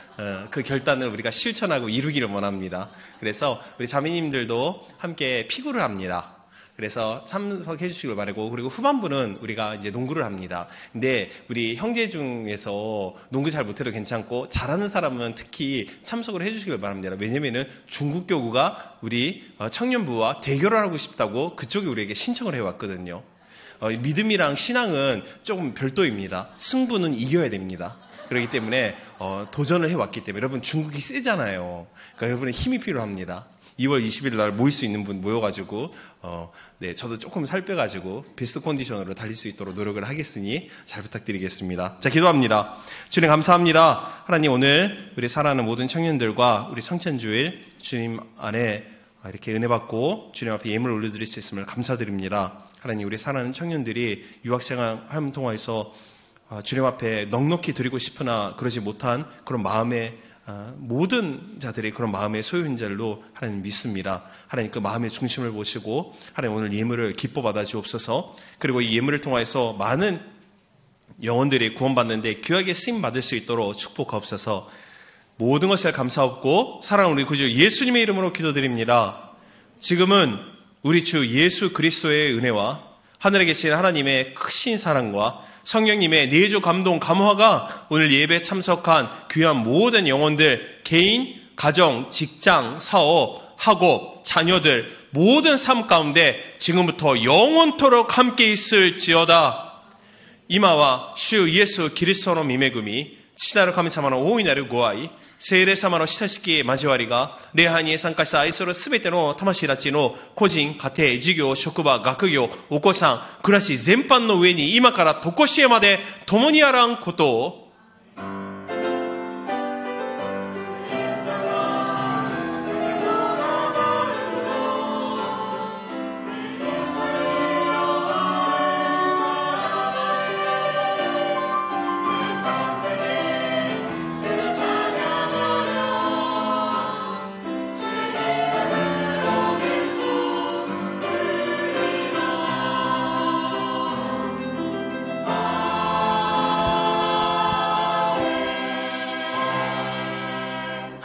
그 결단을 우리가 실천하고 이루기를 원합니다. 그래서 우리 자매님들도 함께 피구를 합니다. 그래서 참석해 주시길 바라고, 그리고 후반부는 우리가 이제 농구를 합니다. 근데 우리 형제 중에서 농구 잘 못해도 괜찮고 잘하는 사람은 특히 참석을 해 주시길 바랍니다. 왜냐면은 중국교구가 우리 청년부와 대결을 하고 싶다고 그쪽이 우리에게 신청을 해왔거든요. 믿음이랑 신앙은 조금 별도입니다. 승부는 이겨야 됩니다. 그렇기 때문에 도전을 해왔기 때문에 여러분 중국이 세잖아요. 그러니까 여러분의 힘이 필요합니다. 2월 20일 날 모일 수 있는 분 모여가지고 네, 저도 조금 살 빼가지고 베스트 컨디션으로 달릴 수 있도록 노력을 하겠으니 잘 부탁드리겠습니다. 자, 기도합니다. 주님 감사합니다. 하나님, 오늘 우리 사랑하는 모든 청년들과 우리 성천주일 주님 안에 이렇게 은혜 받고 주님 앞에 예물을 올려드릴 수 있음을 감사드립니다. 하나님, 우리 사랑하는 청년들이 유학생활 삶 통해서 주님 앞에 넉넉히 드리고 싶으나 그러지 못한 그런 마음의 모든 자들의 그런 마음의 소유인자로 하나님 믿습니다. 하나님 그 마음의 중심을 보시고 하나님 오늘 예물을 기뻐 받아 주옵소서. 그리고 이 예물을 통해서 많은 영혼들이 구원받는데 귀하게 쓰임받을 수 있도록 축복하옵소서. 모든 것을 감사하옵고 사랑하는 우리 구주 예수님의 이름으로 기도드립니다. 지금은 우리 주 예수 그리스도의 은혜와 하늘에 계신 하나님의 크신 사랑과 성령님의 내주 감동 감화가 오늘 예배 참석한 귀한 모든 영혼들, 개인, 가정, 직장, 사업, 학업, 자녀들 모든 삶 가운데 지금부터 영원토록 함께 있을지어다. 이마와 주 예수 그리스도의 미매금이 치나를 감사하는 오이나를 고아이聖霊様の親しき交わりが礼拝に参加した愛するすべての魂たちの個人、家庭、事業、職場、学業、お子さん、暮らし全般の上に今から常しえまで共にあらんことを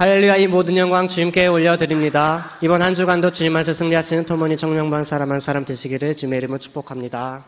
할렐루야. 이 모든 영광 주님께 올려드립니다. 이번 한 주간도 주님 안에서 승리하시는 토모니 청년부 한 사람 되시기를 주님의 이름으로 축복합니다.